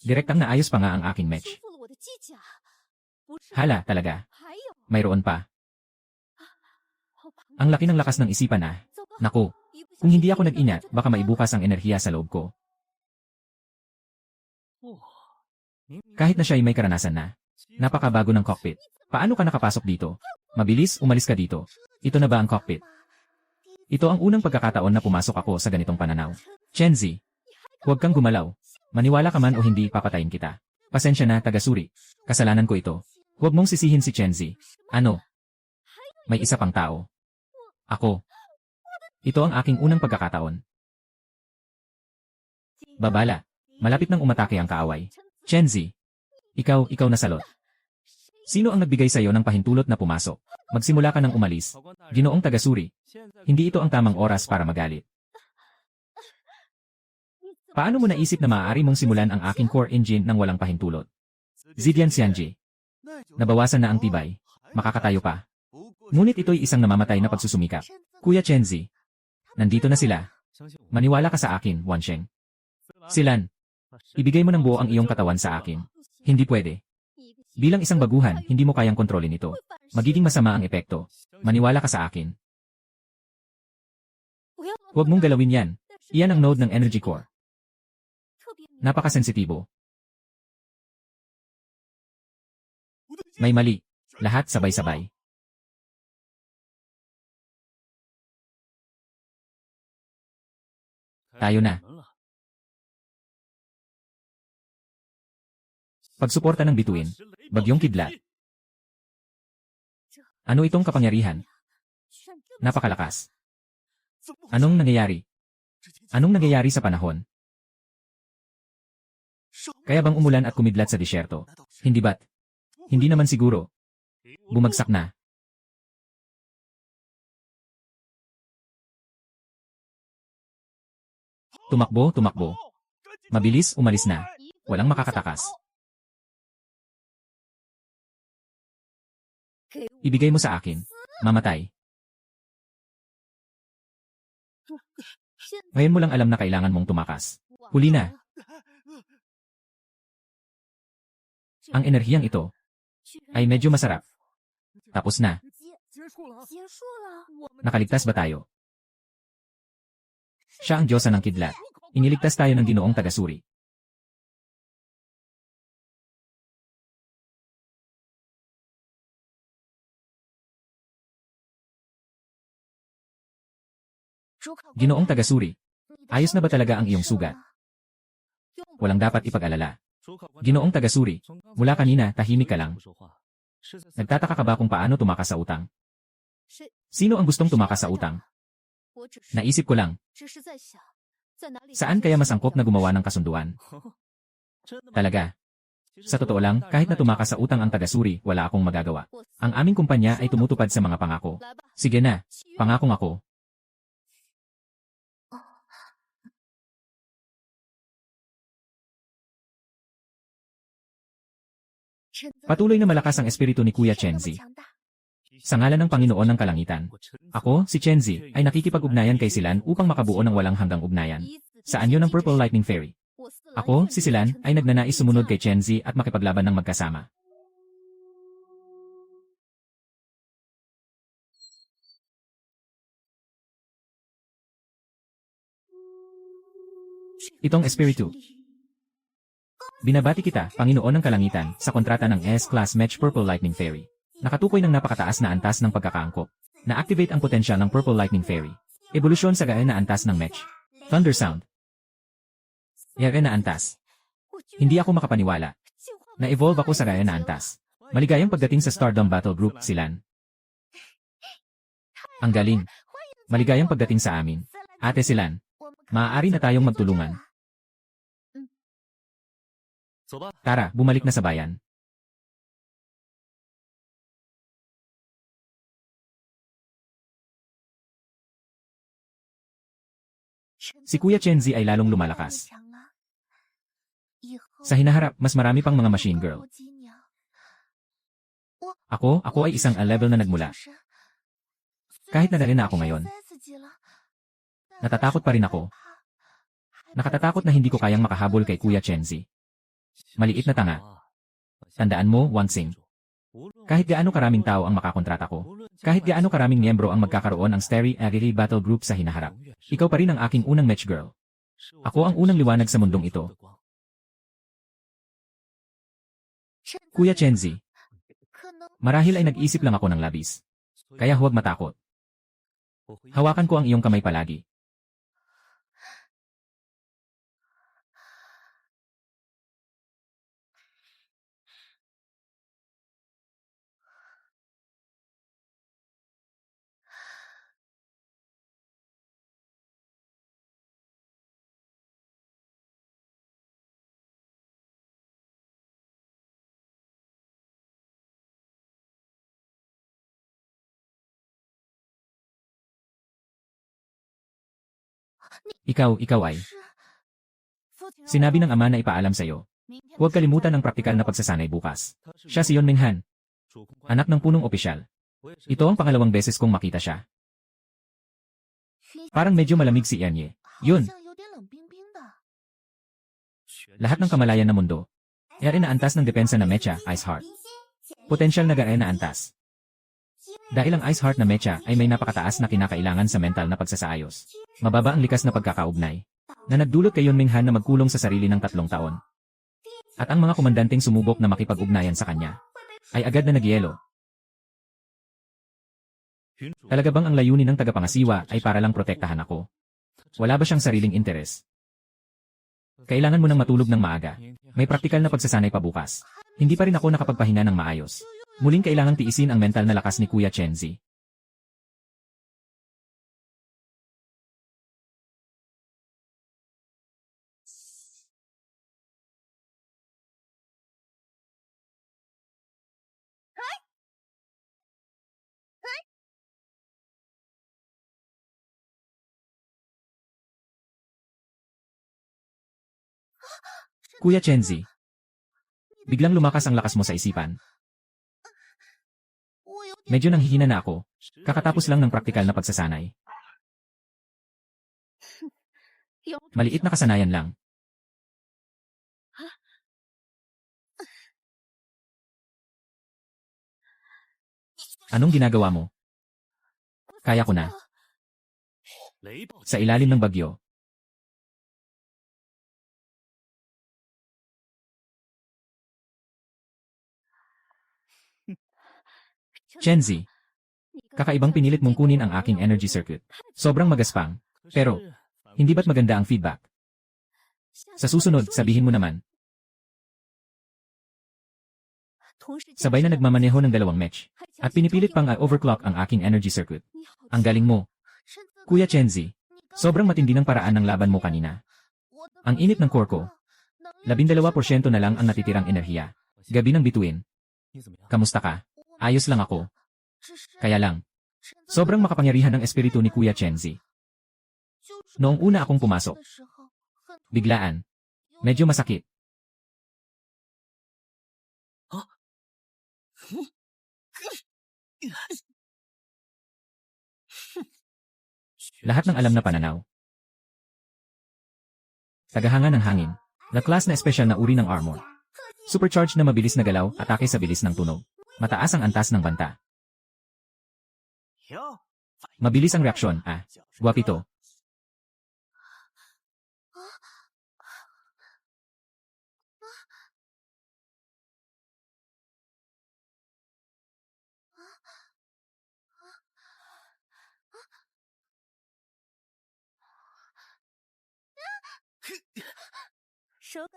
Speaker 1: Direktang naayos pa nga ang aking match. Hala, talaga. Mayroon pa. Ang laki ng lakas ng isipan ah. Naku, kung hindi ako nag-ingat, baka maibukas ang enerhiya sa loob ko. Kahit na siya ay may karanasan na. Napakabago ng cockpit. Paano ka nakapasok dito? Mabilis, umalis ka dito. Ito na ba ang cockpit? Ito ang unang pagkakataon na pumasok ako sa ganitong pananaw. Chenzi, huwag kang gumalaw. Maniwala ka man o hindi, papatayin kita. Pasensya na, taga-suri. Kasalanan ko ito. Huwag mong sisihin si Chenzi. Ano? May isa pang tao. Ako. Ito ang aking unang pagkakataon. Babala. Malapit nang umatake ang kaaway. Chenzi. Ikaw na salot. Sino ang nagbigay sa'yo ng pahintulot na pumasok? Magsimula ka nang umalis. Ginoong taga-suri. Hindi ito ang tamang oras para magalit. Paano mo naisip na maaari mong simulan ang aking core engine nang walang pahintulot? Zidian Xianji. Nabawasan na ang tibay. Makakatayo pa. Ngunit ito'y isang namamatay na pagsusumikap. Kuya Chenzi. Nandito na sila. Maniwala ka sa akin, Wansheng. Silan. Ibigay mo ng buo ang iyong katawan sa akin. Hindi pwede. Bilang isang baguhan, hindi mo kayang kontrolin ito. Magiging masama ang epekto. Maniwala ka sa akin. Huwag mong galawin yan. Iyan ang node ng energy core. Napakasensitibo. May mali. Lahat sabay-sabay. Tayo na. Pagsuporta ng bituin. Bagyong kidlat. Ano itong kapangyarihan? Napakalakas. Anong nangyayari? Anong nangyayari sa panahon? Kaya bang umulan at kumidlat sa disyerto? Hindi ba't? Hindi naman siguro. Bumagsak na. Tumakbo, tumakbo. Mabilis, umalis na. Walang makakatakas. Ibigay mo sa akin. Mamatay. Ngayon mo lang alam na kailangan mong tumakas. Huli na. Ang enerhiyang ito ay medyo masarap. Tapos na. Nakaligtas ba tayo? Siya ang Diyosa ng kidlat. Iniligtas tayo ng Ginoong taga-suri. Ginoong taga-suri, ayos na ba talaga ang iyong sugat? Walang dapat ipag-alala. Ginoong taga-suri, mula kanina tahimik ka lang. Nagtataka ka ba kung paano tumakas sa utang? Sino ang gustong tumakas sa utang? Naisip ko lang. Saan kaya mas angkop na gumawa ng kasunduan? Talaga. Sa totoo lang, kahit na tumakas sa utang ang taga-suri, wala akong magagawa. Ang aming kumpanya ay tumutupad sa mga pangako. Sige na, pangakong ako. Patuloy na malakas ang espiritu ni Kuya Chenzi. Sa ngalan ng Panginoon ng Kalangitan, ako, si Chenzi, ay nakikipag-ugnayan kay Silan upang makabuo ng walang hanggang ugnayan. Sa anyo ng Purple Lightning Fairy. Ako, si Silan, ay nagnanais sumunod kay Chenzi at makipaglaban ng magkasama. Itong espiritu. Binabati kita, Panginoon ng Kalangitan, sa kontrata ng S-Class Match Purple Lightning Fairy. Nakatukoy ng napakataas na antas ng pagkakaangkop. Na-activate ang potensyal ng Purple Lightning Fairy. Ebolusyon sa gaya na antas ng Match. Thunder Sound. Yare na antas. Hindi ako makapaniwala. Na-evolve ako sa gaya na antas. Maligayang pagdating sa Stardom Battle Group, Silan. Ang galing. Maligayang pagdating sa amin. Ate Silan. Maaari na tayong magtulungan. Tara, bumalik na sa bayan. Si Kuya Chenzi ay lalong lumalakas. Sa hinaharap, mas marami pang mga machine girl. Ako ay isang A-level na nagmula. Kahit na na ako ngayon. Natatakot pa rin ako. Nakatatakot na hindi ko kayang makahabol kay Kuya Chenzi. Maliit na tanga. Tandaan mo, Wansing. Kahit gaano karaming tao ang makakontrata ko, kahit gaano karaming miyembro ang magkakaroon ang Starry Agili Battle Group sa hinaharap, ikaw pa rin ang aking unang match girl. Ako ang unang liwanag sa mundong ito. Kuya Chenzi. Marahil ay nag-isip lang ako ng labis. Kaya huwag matakot. Hawakan ko ang iyong kamay palagi. Ikaw ay. Sinabi ng ama na ipaalam sa'yo. Huwag kalimutan ang praktikal na pagsasanay bukas. Siya si Yon Minghan. Anak ng punong opisyal. Ito ang pangalawang beses kong makita siya. Parang medyo malamig si Ianye. Yun. Lahat ng kamalayan na mundo. Yari na antas ng depensa na Mecha, Ice Heart. Potensyal na gaya na antas. Dahil ang Ice Heart na Mecha ay may napakataas na kinakailangan sa mental na pagsasaayos. Mababa ang likas na pagkakaugnay. Na nagdulot kay Yon Minghan na magkulong sa sarili ng 3 taon. At ang mga komandanteng sumubok na makipag-ugnayan sa kanya ay agad na nagyelo. Talaga bang ang layunin ng tagapangasiwa ay para lang protektahan ako? Wala ba siyang sariling interes? Kailangan mo nang matulog ng maaga. May praktikal na pagsasanay pa bukas. Hindi pa rin ako nakapagpahinga ng maayos. Muling kailangang tiisin ang mental na lakas ni Kuya Chenzi. Kuya Chenzi, biglang lumakas ang lakas mo sa isipan. Medyo nanghihina na ako. Kakatapos lang ng praktikal na pagsasanay. Maliit na kasanayan lang. Anong ginagawa mo? Kaya ko na. Sa ilalim ng bagyo. Chenzi, kakaibang pinilit mong kunin ang aking energy circuit. Sobrang magaspang. Pero, hindi ba't maganda ang feedback? Sa susunod, sabihin mo naman. Sabay na nagmamaneho ng dalawang match. At pinipilit pang overclock ang aking energy circuit. Ang galing mo. Kuya Chenzi, sobrang matindi ng paraan ng laban mo kanina. Ang init ng core ko. 12% na lang ang natitirang enerhiya. Gabi ng bituin. Kamusta ka? Ayos lang ako. Kaya lang. Sobrang makapangyarihan ang espiritu ni Kuya Chenzi. Noong una akong pumasok. Biglaan. Medyo masakit. Lahat ng alam na pananaw. Tagahanga ng hangin. The class na espesyal na uri ng armor. Supercharged na mabilis na galaw, atake sa bilis ng tunog. Mataas ang antas ng banta. Mabilis ang reaksyon, Guwapito.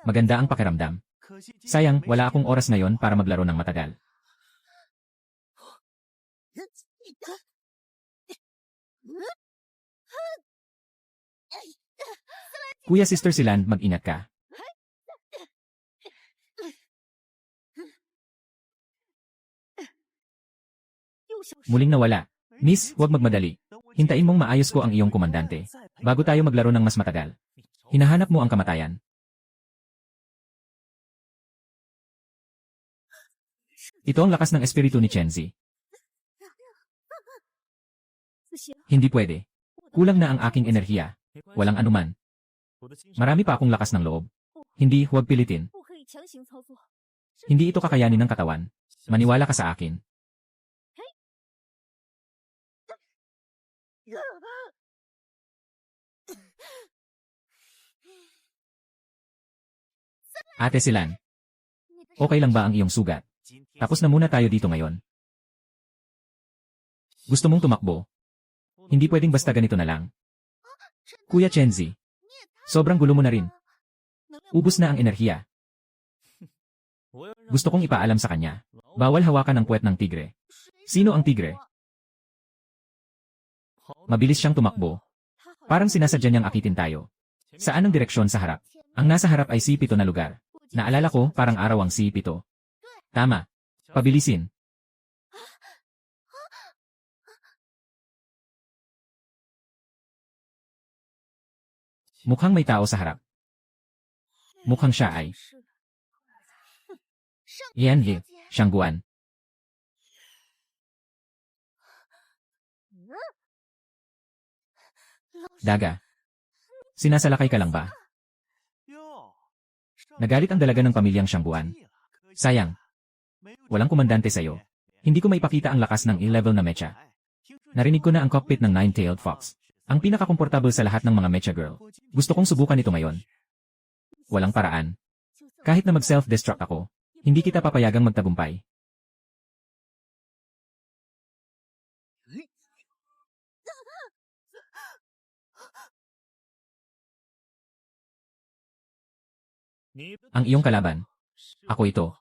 Speaker 1: Maganda ang pakiramdam. Sayang, wala akong oras ngayon para maglaro ng matagal. Kuya Sister Silan, mag-ingat ka. Muling nawala. Miss, huwag magmadali. Hintayin mong maayos ko ang iyong komandante. Bago tayo maglaro ng mas matagal. Hinahanap mo ang kamatayan. Ito ang lakas ng espiritu ni Chenzi. Hindi pwede. Kulang na ang aking enerhiya. Walang anuman. Marami pa akong lakas ng loob. Hindi, huwag pilitin. Hindi ito kakayanin ng katawan. Maniwala ka sa akin. Ate Silan. Okay lang ba ang iyong sugat? Tapos na muna tayo dito ngayon. Gusto mong tumakbo? Hindi pwedeng basta ganito na lang. Kuya Chenzi. Sobrang gulo mo na rin. Ubus na ang enerhiya. Gusto kong ipaalam sa kanya. Bawal hawakan ang puwet ng tigre. Sino ang tigre? Mabilis siyang tumakbo. Parang sinasadya niyang akitin tayo. Saan ang direksyon sa harap? Ang nasa harap ay C7 na lugar. Naalala ko, parang araw ang C7. Tama. Pabilisin. Mukhang may tao sa harap. Mukhang siya ay Yan He, Shangguan. Daga. Sinasalakay ka lang ba? Nagalit ang dalaga ng pamilyang Shangguan. Sayang. Walang komandante sa'yo. Hindi ko maipakita ang lakas ng E-level na mecha. Narinig ko na ang cockpit ng Nine-Tailed Fox. Ang pinaka-komportable sa lahat ng mga mecha girl. Gusto kong subukan ito ngayon. Walang paraan. Kahit na mag-self-destruct ako, hindi kita papayagang magtagumpay. Ang iyong kalaban. Ako ito.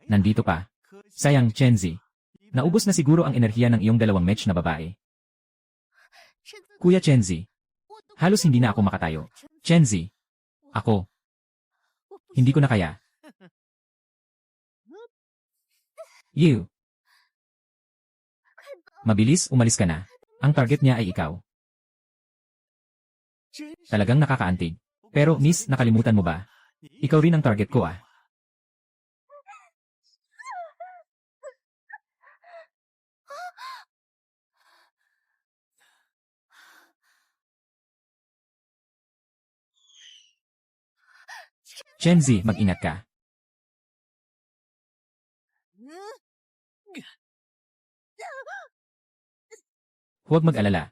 Speaker 1: Nandito pa. Sayang, Chenzi. Naubos na siguro ang enerhiya ng iyong dalawang match na babae. Kuya Chenzi. Halos hindi na ako makatayo. Chenzi. Ako. Hindi ko na kaya. You. Mabilis, umalis ka na. Ang target niya ay ikaw. Talagang nakakaantig. Pero, miss, nakalimutan mo ba? Ikaw rin ang target ko ah. Chenzi, mag-ingat ka. Huwag mag-alala.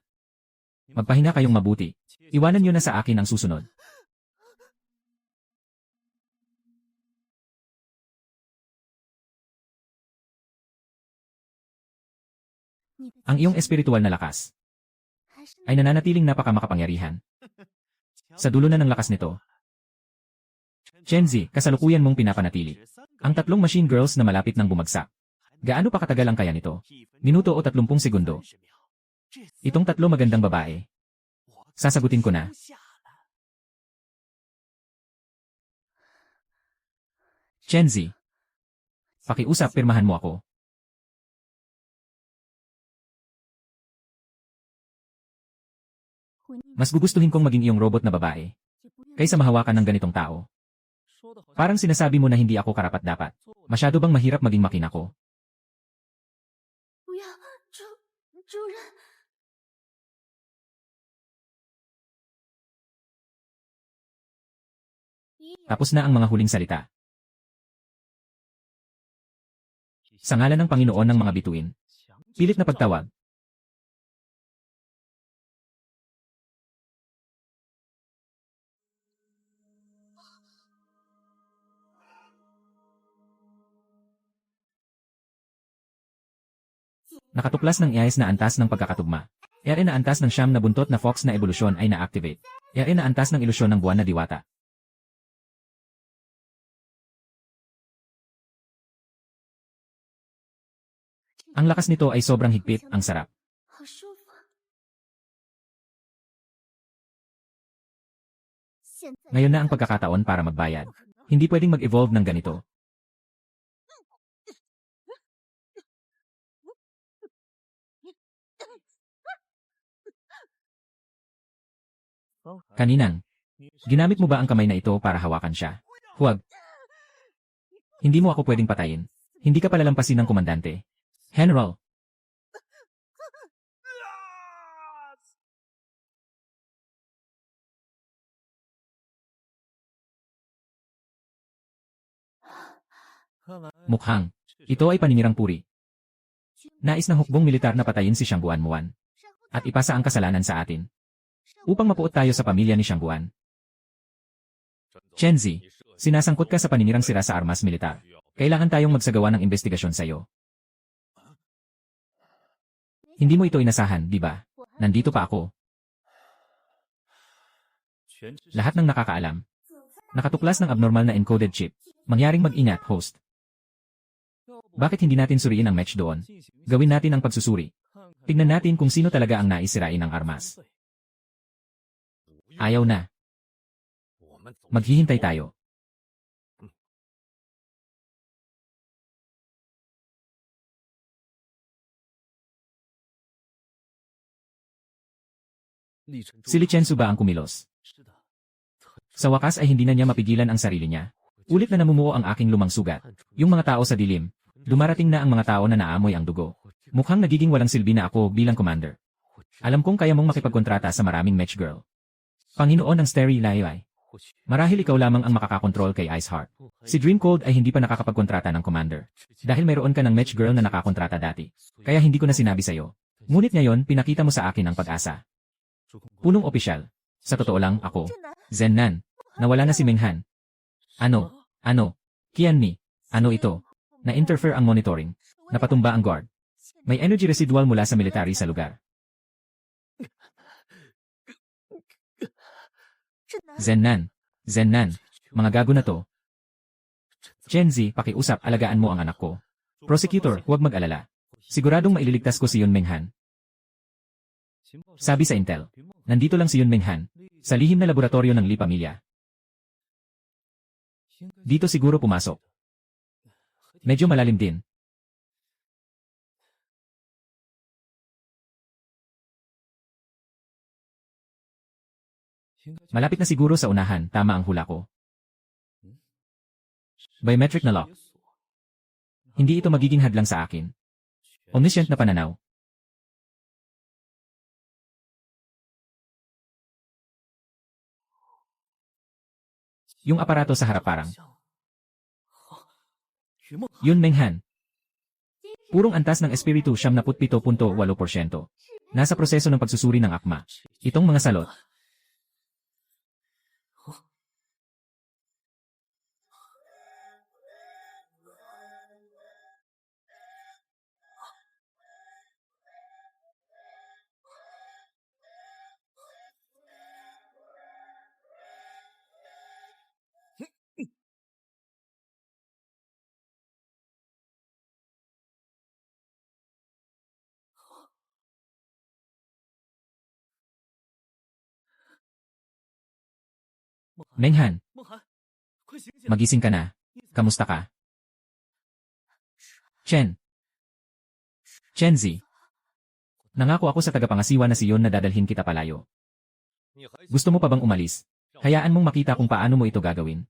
Speaker 1: Magpahinga kayong mabuti. Iwanan niyo na sa akin ang susunod. Ang iyong espiritual na lakas ay nananatiling napakamakapangyarihan. Sa dulo na ng lakas nito, Chenzi, kasalukuyan mong pinapanatili ang tatlong machine girls na malapit nang bumagsak. Gaano pa katagal ang kaya nito? Minuto o 30 segundo? Itong tatlo magandang babae. Sasagutin ko na. Chenzi, pakiusap, pirmahan mo ako. Mas gugustuhin kong maging iyong robot na babae kaysa mahawakan ng ganitong tao. Parang sinasabi mo na hindi ako karapat-dapat. Masyado bang mahirap maging makina ko? Tapos na ang mga huling salita. Sa ngalan ng Panginoon ng mga bituin, pilit na pagtawag. Nakatuklas ng iayos na antas ng pagkakatugma. Yari na antas ng siyam na buntot na fox na ebolusyon ay na-activate. Yari na antas ng ilusyon ng buwan na diwata. Ang lakas nito ay sobrang higpit, ang sarap. Ngayon na ang pagkakataon para magbayad. Hindi pwedeng mag-evolve ng ganito. Kaninang, ginamit mo ba ang kamay na ito para hawakan siya? Huwag. Hindi mo ako pwedeng patayin. Hindi ka palalampasin ng komandante. General. Mukhang, ito ay paninirang puri. Nais ng hukbong militar na patayin si Shangguan Muan. At ipasa ang kasalanan sa atin. Upang mapuot tayo sa pamilya ni Shangguan. Chenzi, sinasangkot ka sa paninirang sira sa armas militar. Kailangan tayong magsagawa ng investigasyon sa iyo. Hindi mo ito inasahan, di ba? Nandito pa ako. Lahat ng nakakaalam. Nakatuklas ng abnormal na encoded chip. Mangyaring mag-ingat, host. Bakit hindi natin suriin ang match doon? Gawin natin ang pagsusuri. Tignan natin kung sino talaga ang naisirain ng armas. Ayaw na. Maghihintay tayo. Si Li Chensu ba ang kumilos? Sa wakas ay hindi na niya mapigilan ang sarili niya. Ulit na namumuo ang aking lumang sugat. Yung mga tao sa dilim. Dumarating na ang mga tao na naamoy ang dugo. Mukhang nagiging walang silbi na ako bilang commander. Alam kong kaya mong makipagkontrata sa maraming match girl. Panginoon ng Starry Layway. Marahil ikaw lamang ang makakakontrol kay Iceheart. Si Dream Cold ay hindi pa nakakapagkontrata ng commander. Dahil mayroon ka ng match girl na nakakontrata dati. Kaya hindi ko na sinabi sa'yo. Ngunit ngayon, pinakita mo sa akin ang pag-asa. Punong opisyal. Sa totoo lang, ako. Zen Nan. Nawala na si Menghan. Ano? Qianmi. Ano ito? Na-interfere ang monitoring. Napatumba ang guard. May energy residual mula sa military sa lugar. Zen Nan. Zennan, mga gago na to. Chenzi, pakiusap, alagaan mo ang anak ko. Prosecutor, huwag mag-alala. Siguradong maililigtas ko si Yun Menghan. Sabi sa Intel, nandito lang si Yun Menghan, sa lihim na laboratorio ng Li pamilya. Dito siguro pumasok. Medyo malalim din. Malapit na siguro sa unahan, tama ang hula ko. Biometric na lock. Hindi ito magiging hadlang sa akin. Omniscient na pananaw. Yung aparato sa harap parang. Yun Menghan. Purong antas ng espiritu 77.8%. Nasa proseso ng pagsusuri ng akma. Itong mga salot. Menghan, magising ka na. Kamusta ka? Chenzi. Nangako ako sa tagapangasiwa na si Yon na dadalhin kita palayo. Gusto mo pa bang umalis? Hayaan mong makita kung paano mo ito gagawin.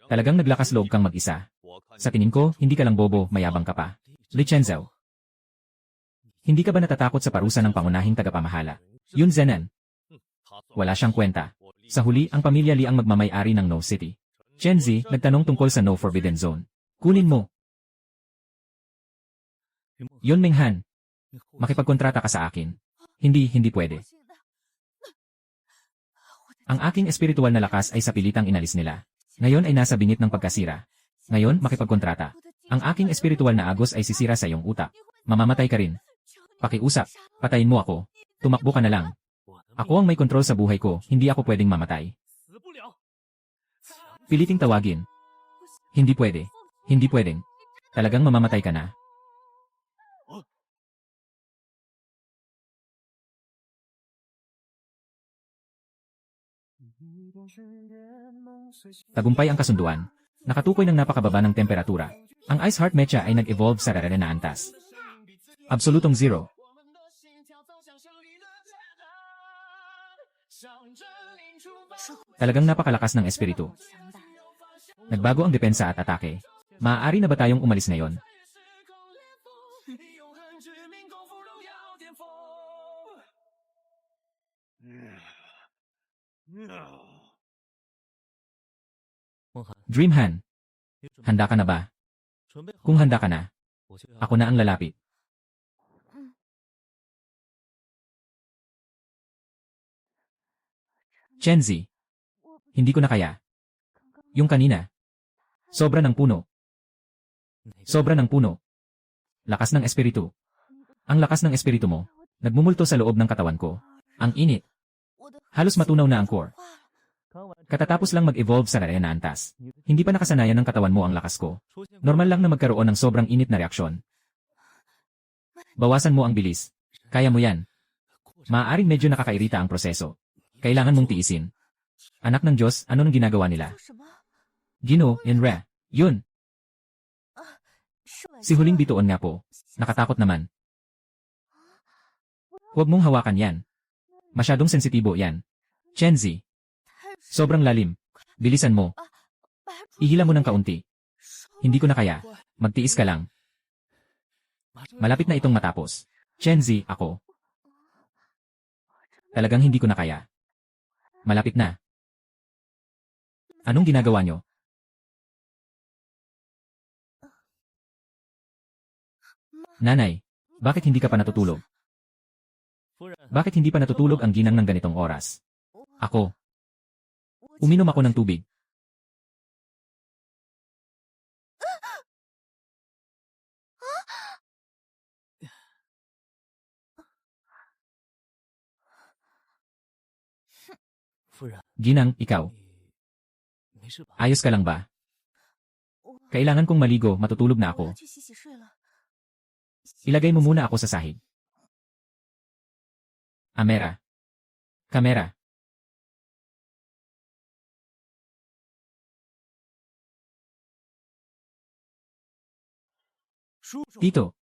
Speaker 1: Talagang naglakas loob kang mag-isa. Sa tingin ko, hindi ka lang bobo, mayabang ka pa. Li Chenzhou. Hindi ka ba natatakot sa parusa ng pangunahing tagapamahala? Yun Zenan. Wala siyang kwenta. Sa huli, ang pamilya Li ang magmamay-ari ng No City. Chenzi, nagtanong tungkol sa No Forbidden Zone. Kunin mo. Yun Menghan. Makipagkontrata ka sa akin. Hindi pwede. Ang aking espiritual na lakas ay sa pilitang inalis nila. Ngayon ay nasa bingit ng pagkasira. Ngayon, makipagkontrata. Ang aking espiritual na agos ay sisira sa iyong utak. Mamamatay ka rin. Pakiusap, patayin mo ako. Tumakbo ka na lang. Ako ang may kontrol sa buhay ko, hindi ako pwedeng mamatay. Piliting tawagin. Hindi pwede. Hindi pwedeng. Talagang mamamatay ka na. Tagumpay ang kasunduan. Nakatukoy ng napakababa ng temperatura. Ang Ice Heart Mecha ay nag-evolve sa rarene na antas. Absolutong zero. Talagang napakalakas ng espiritu. Nagbago ang depensa at atake. Maaari na ba tayong umalis ngayon? Dreamhan, handa ka na ba? Kung handa ka na, ako na ang lalapit. Chenzi, hindi ko na kaya. Yung kanina. Sobra ng puno. Sobra ng puno. Lakas ng espiritu. Ang lakas ng espiritu mo, nagmumulto sa loob ng katawan ko. Ang init. Halos matunaw na ang core. Katatapos lang mag-evolve sa rarena antas. Hindi pa nakasanayan ng katawan mo ang lakas ko. Normal lang na magkaroon ng sobrang init na reaksyon. Bawasan mo ang bilis. Kaya mo yan. Maaaring medyo nakakairita ang proseso. Kailangan mong tiisin. Anak ng Diyos, ano nang ginagawa nila? Gino, Enre. Yun. Si huling bituon nga po. Nakatakot naman. Huwag mong hawakan yan. Masyadong sensitibo yan. Chenzi. Sobrang lalim. Bilisan mo. Ihila mo ng kaunti. Hindi ko na kaya. Magtiis ka lang. Malapit na itong matapos. Chenzi, ako. Talagang hindi ko na kaya. Malapit na. Anong ginagawa nyo? Nanay, bakit hindi ka pa natutulog? Bakit hindi pa natutulog ang ginang ng ganitong oras? Ako. Uminom ako ng tubig. Ginang, ikaw. Ayos ka lang ba? Kailangan kong maligo, matutulog na ako. Ilagay mo muna ako sa sahig. Amera. Kamera. Tito.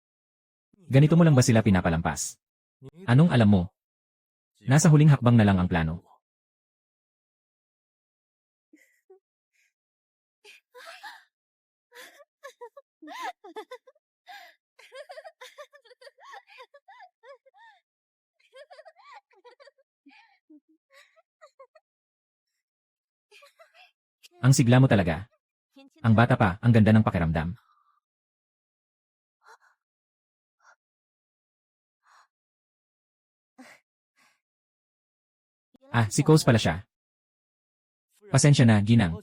Speaker 1: Ganito mo lang ba sila pinapalampas? Anong alam mo? Nasa huling hakbang na lang ang plano. Ang sigla mo talaga. Ang bata pa, ang ganda ng pakiramdam. Ah, si Coles pala siya. Pasensya na, Ginang.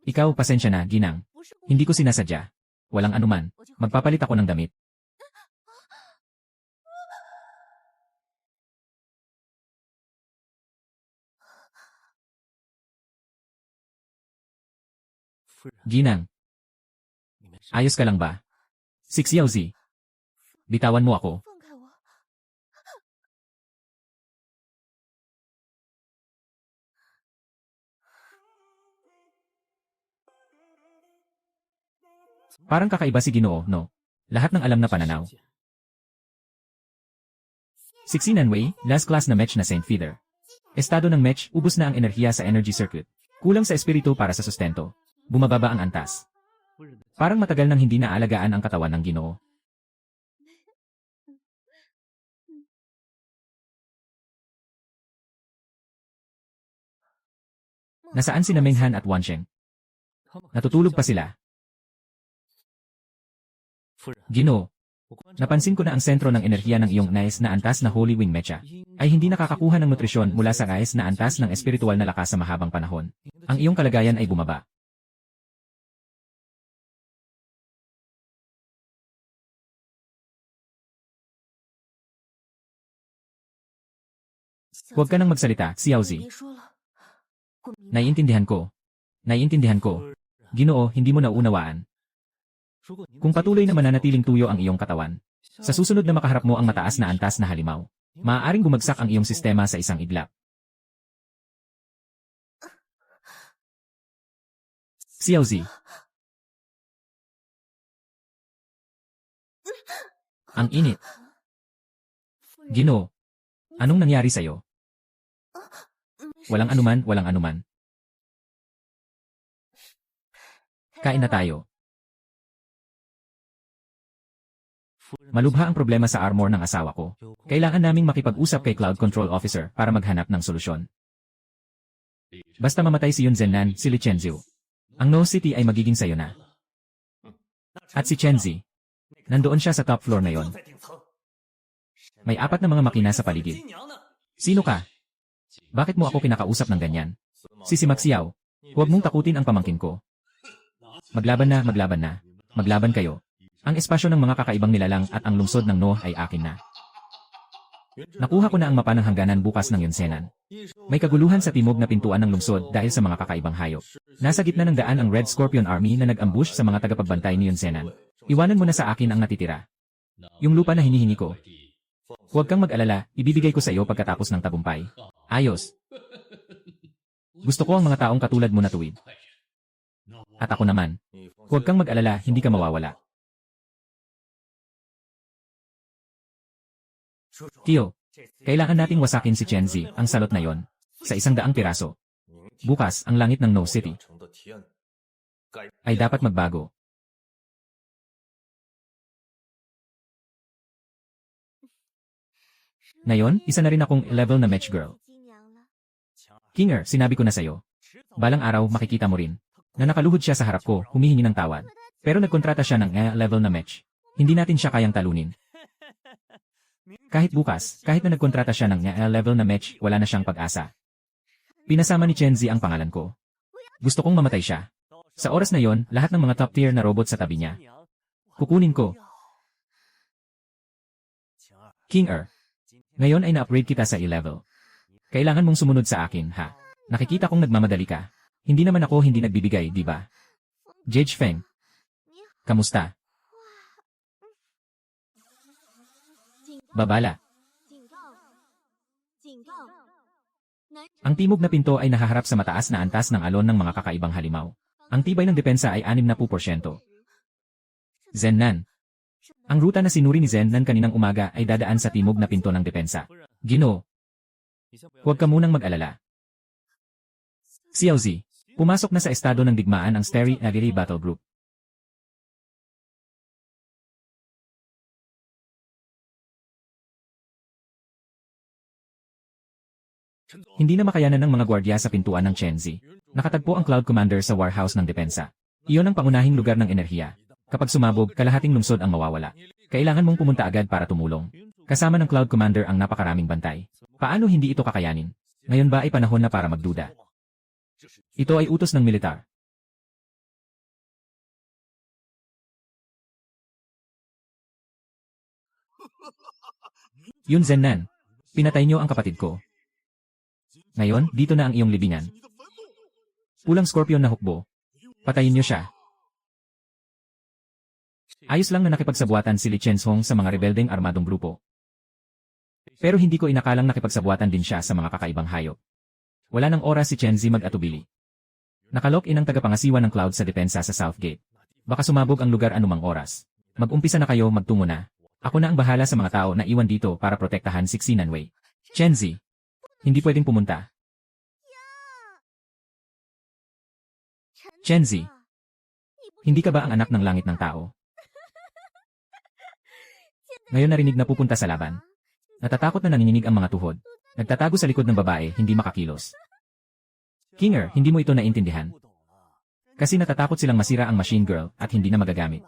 Speaker 1: Ikaw, pasensya na, Ginang. Hindi ko sinasadya. Walang anuman. Magpapalit ako ng damit. Ginang, ayos ka lang ba? Xiaozi. Bitawan mo ako. Parang kakaiba si Ginoo, no? Lahat ng alam na pananaw. Wei, last class na match na Saint Feather. Estado ng match, ubos na ang enerhiya sa energy circuit. Kulang sa espiritu para sa sustento. Bumababa ang antas. Parang matagal nang hindi naalagaan ang katawan ng Ginoo. Nasaan si Menghan at Wansheng? Natutulog pa sila. Ginoo, napansin ko na ang sentro ng enerhiya ng iyong nais na antas na Holy Wing Mecha ay hindi nakakakuha ng nutrisyon mula sa nais na antas ng espiritual na lakas sa mahabang panahon. Ang iyong kalagayan ay bumaba. Huwag ka nang magsalita, Xiaozi. Naiintindihan ko. Naiintindihan ko. Ginoo, hindi mo naunawaan. Kung patuloy na mananatiling tuyo ang iyong katawan, sa susunod na makaharap mo ang mataas na antas na halimaw, maaaring bumagsak ang iyong sistema sa isang iglap. Xiaozi. Ang init. Ginoo, anong nangyari sa'yo? Walang anuman, walang anuman. Kain na tayo. Malubha ang problema sa armor ng asawa ko. Kailangan naming makipag-usap kay Cloud Control Officer para maghanap ng solusyon. Basta mamatay si Yun Zhennan, si Li Chenziu. Ang No City ay magiging sayo na. At si Chenzi, nandoon siya sa top floor ngayon. May 4 na mga makina sa paligid. Sino ka? Bakit mo ako kinakausap ng ganyan? Si Sima Xiao, huwag mong takutin ang pamangkin ko. Maglaban na, maglaban na. Maglaban kayo. Ang espasyo ng mga kakaibang nilalang at ang lungsod ng No ay akin na. Nakuha ko na ang mapa ng hangganan bukas ng Yunsenan. May kaguluhan sa timog na pintuan ng lungsod dahil sa mga kakaibang hayop. Nasa gitna ng daan ang Red Scorpion Army na nag-ambush sa mga tagapagbantay ni Yunsenan. Iwanan mo na sa akin ang natitira. Yung lupa na hinihingi ko. Huwag kang mag-alala, ibibigay ko sa iyo pagkatapos ng tagumpay. Ayos. Gusto ko ang mga taong katulad mo na tuwid. At ako naman. Huwag kang mag-alala, hindi ka mawawala. Tio, kailangan nating wasakin si Chenzi, ang salot na yon, sa 100 piraso. Bukas, ang langit ng No City ay dapat magbago. Ngayon, isa na rin akong level na match girl. Kinger, sinabi ko na sa'yo. Balang araw, makikita mo rin na nakaluhod siya sa harap ko, humihingi ng tawad. Pero nagkontrata siya ng level na match. Hindi natin siya kayang talunin. Kahit bukas, kahit na nagkontrata siya ng level na match, wala na siyang pag-asa. Pinasama ni Chenzi ang pangalan ko. Gusto kong mamatay siya. Sa oras na yon, lahat ng mga top tier na robot sa tabi niya. Kukunin ko. King ngayon ay na-upgrade kita sa E-level. Kailangan mong sumunod sa akin, ha? Nakikita kong nagmamadali ka. Hindi naman ako hindi nagbibigay, di ba? Jage Feng. Kamusta? Babala. Ang timog na pinto ay nahaharap sa mataas na antas ng alon ng mga kakaibang halimaw. Ang tibay ng depensa ay 60%. Zennan. Ang ruta na sinuri ni Zennan kaninang umaga ay dadaan sa timog na pinto ng depensa. Ginoo. Huwag ka munang mag-alala. Xiaozi. Pumasok na sa estado ng digmaan ang Starry Agiri Battle Group. Hindi na makayanan ng mga gwardya sa pintuan ng Chenzi. Nakatagpo ang Cloud Commander sa warehouse ng depensa. Iyon ang pangunahing lugar ng enerhiya. Kapag sumabog, kalahating lungsod ang mawawala. Kailangan mong pumunta agad para tumulong. Kasama ng Cloud Commander ang napakaraming bantay. Paano hindi ito kakayanin? Ngayon ba ay panahon na para magduda? Ito ay utos ng militar. Yun Zennan. Pinatay niyo ang kapatid ko. Ngayon, dito na ang iyong libingan. Pulang Scorpion na hukbo. Patayin niyo siya. Ayos lang na nakipagsabuatan si Li Chenhong sa mga rebeldeng armadong grupo. Pero hindi ko inakalang nakipagsabuatan din siya sa mga kakaibang hayop. Wala nang oras si Chenzi mag-atubili. Nakalock in ang tagapangasiwa ng Cloud sa depensa sa Southgate. Baka sumabog ang lugar anumang oras. Mag-umpisa na kayo, magtungo na. Ako na ang bahala sa mga tao na iwan dito para protektahan si Xinanwei. Chenzi. Hindi pwedeng pumunta. Chenzi. Hindi ka ba ang anak ng langit ng tao? Ngayon narinig na pupunta sa laban. Natatakot na nanginginig ang mga tuhod. Nagtatago sa likod ng babae, hindi makakilos. Kinger, hindi mo ito naintindihan. Kasi natatakot silang masira ang machine girl at hindi na magagamit.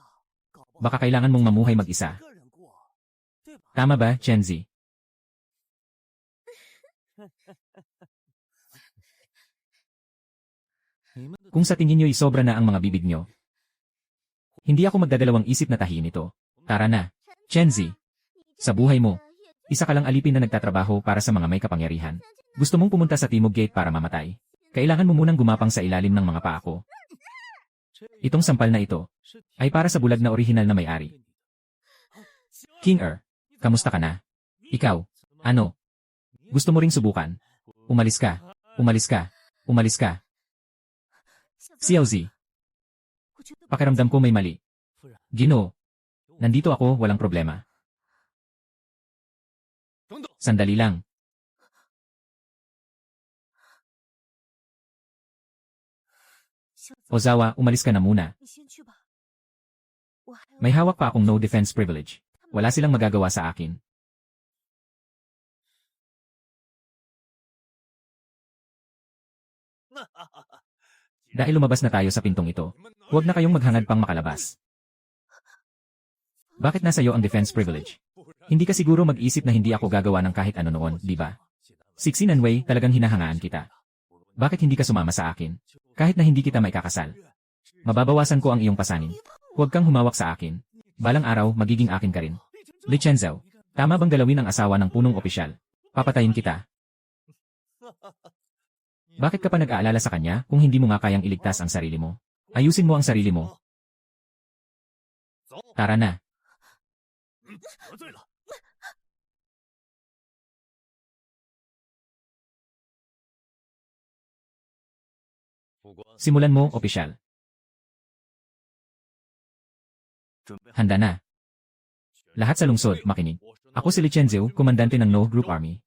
Speaker 1: Baka kailangan mong mamuhay mag-isa. Tama ba, Chenzi? Kung sa tingin nyo'y sobra na ang mga bibig nyo, hindi ako magdadalawang isip na tahiin ito. Tara na. Chenzi. Sa buhay mo, isa ka lang alipin na nagtatrabaho para sa mga may kapangyarihan. Gusto mong pumunta sa Timog Gate para mamatay. Kailangan mo munang gumapang sa ilalim ng mga paa ko. Itong sampal na ito ay para sa bulag na orihinal na may-ari. King kamusta ka na? Ikaw, ano? Gusto mo ring subukan? Umalis ka. Umalis ka. Umalis ka. Xiaozi. Pakiramdam ko may mali. Ginoo. Nandito ako, walang problema. Sandali lang. Ozawa, umalis ka na muna. May hawak pa akong no defense privilege. Wala silang magagawa sa akin. Dahil lumabas na tayo sa pintong ito, huwag na kayong maghangad pang makalabas. Bakit nasa iyo ang defense privilege? Hindi ka siguro mag-isip na hindi ako gagawa ng kahit ano noon, di ba? Si Xinanwei, talagang hinahangaan kita. Bakit hindi ka sumama sa akin? Kahit na hindi kita maikakasal. Mababawasan ko ang iyong pasanin. Huwag kang humawak sa akin. Balang araw, magiging akin ka rin. Li Chenzhou, tama bang galawin ang asawa ng punong opisyal? Papatayin kita. Bakit ka pa nag-aalala sa kanya kung hindi mo nga kayang iligtas ang sarili mo? Ayusin mo ang sarili mo. Tara na. Simulan mo, opisyal. Handa na. Lahat sa lungsod, makinig. Ako si Li Chenzhou, komandante ng No Group Army.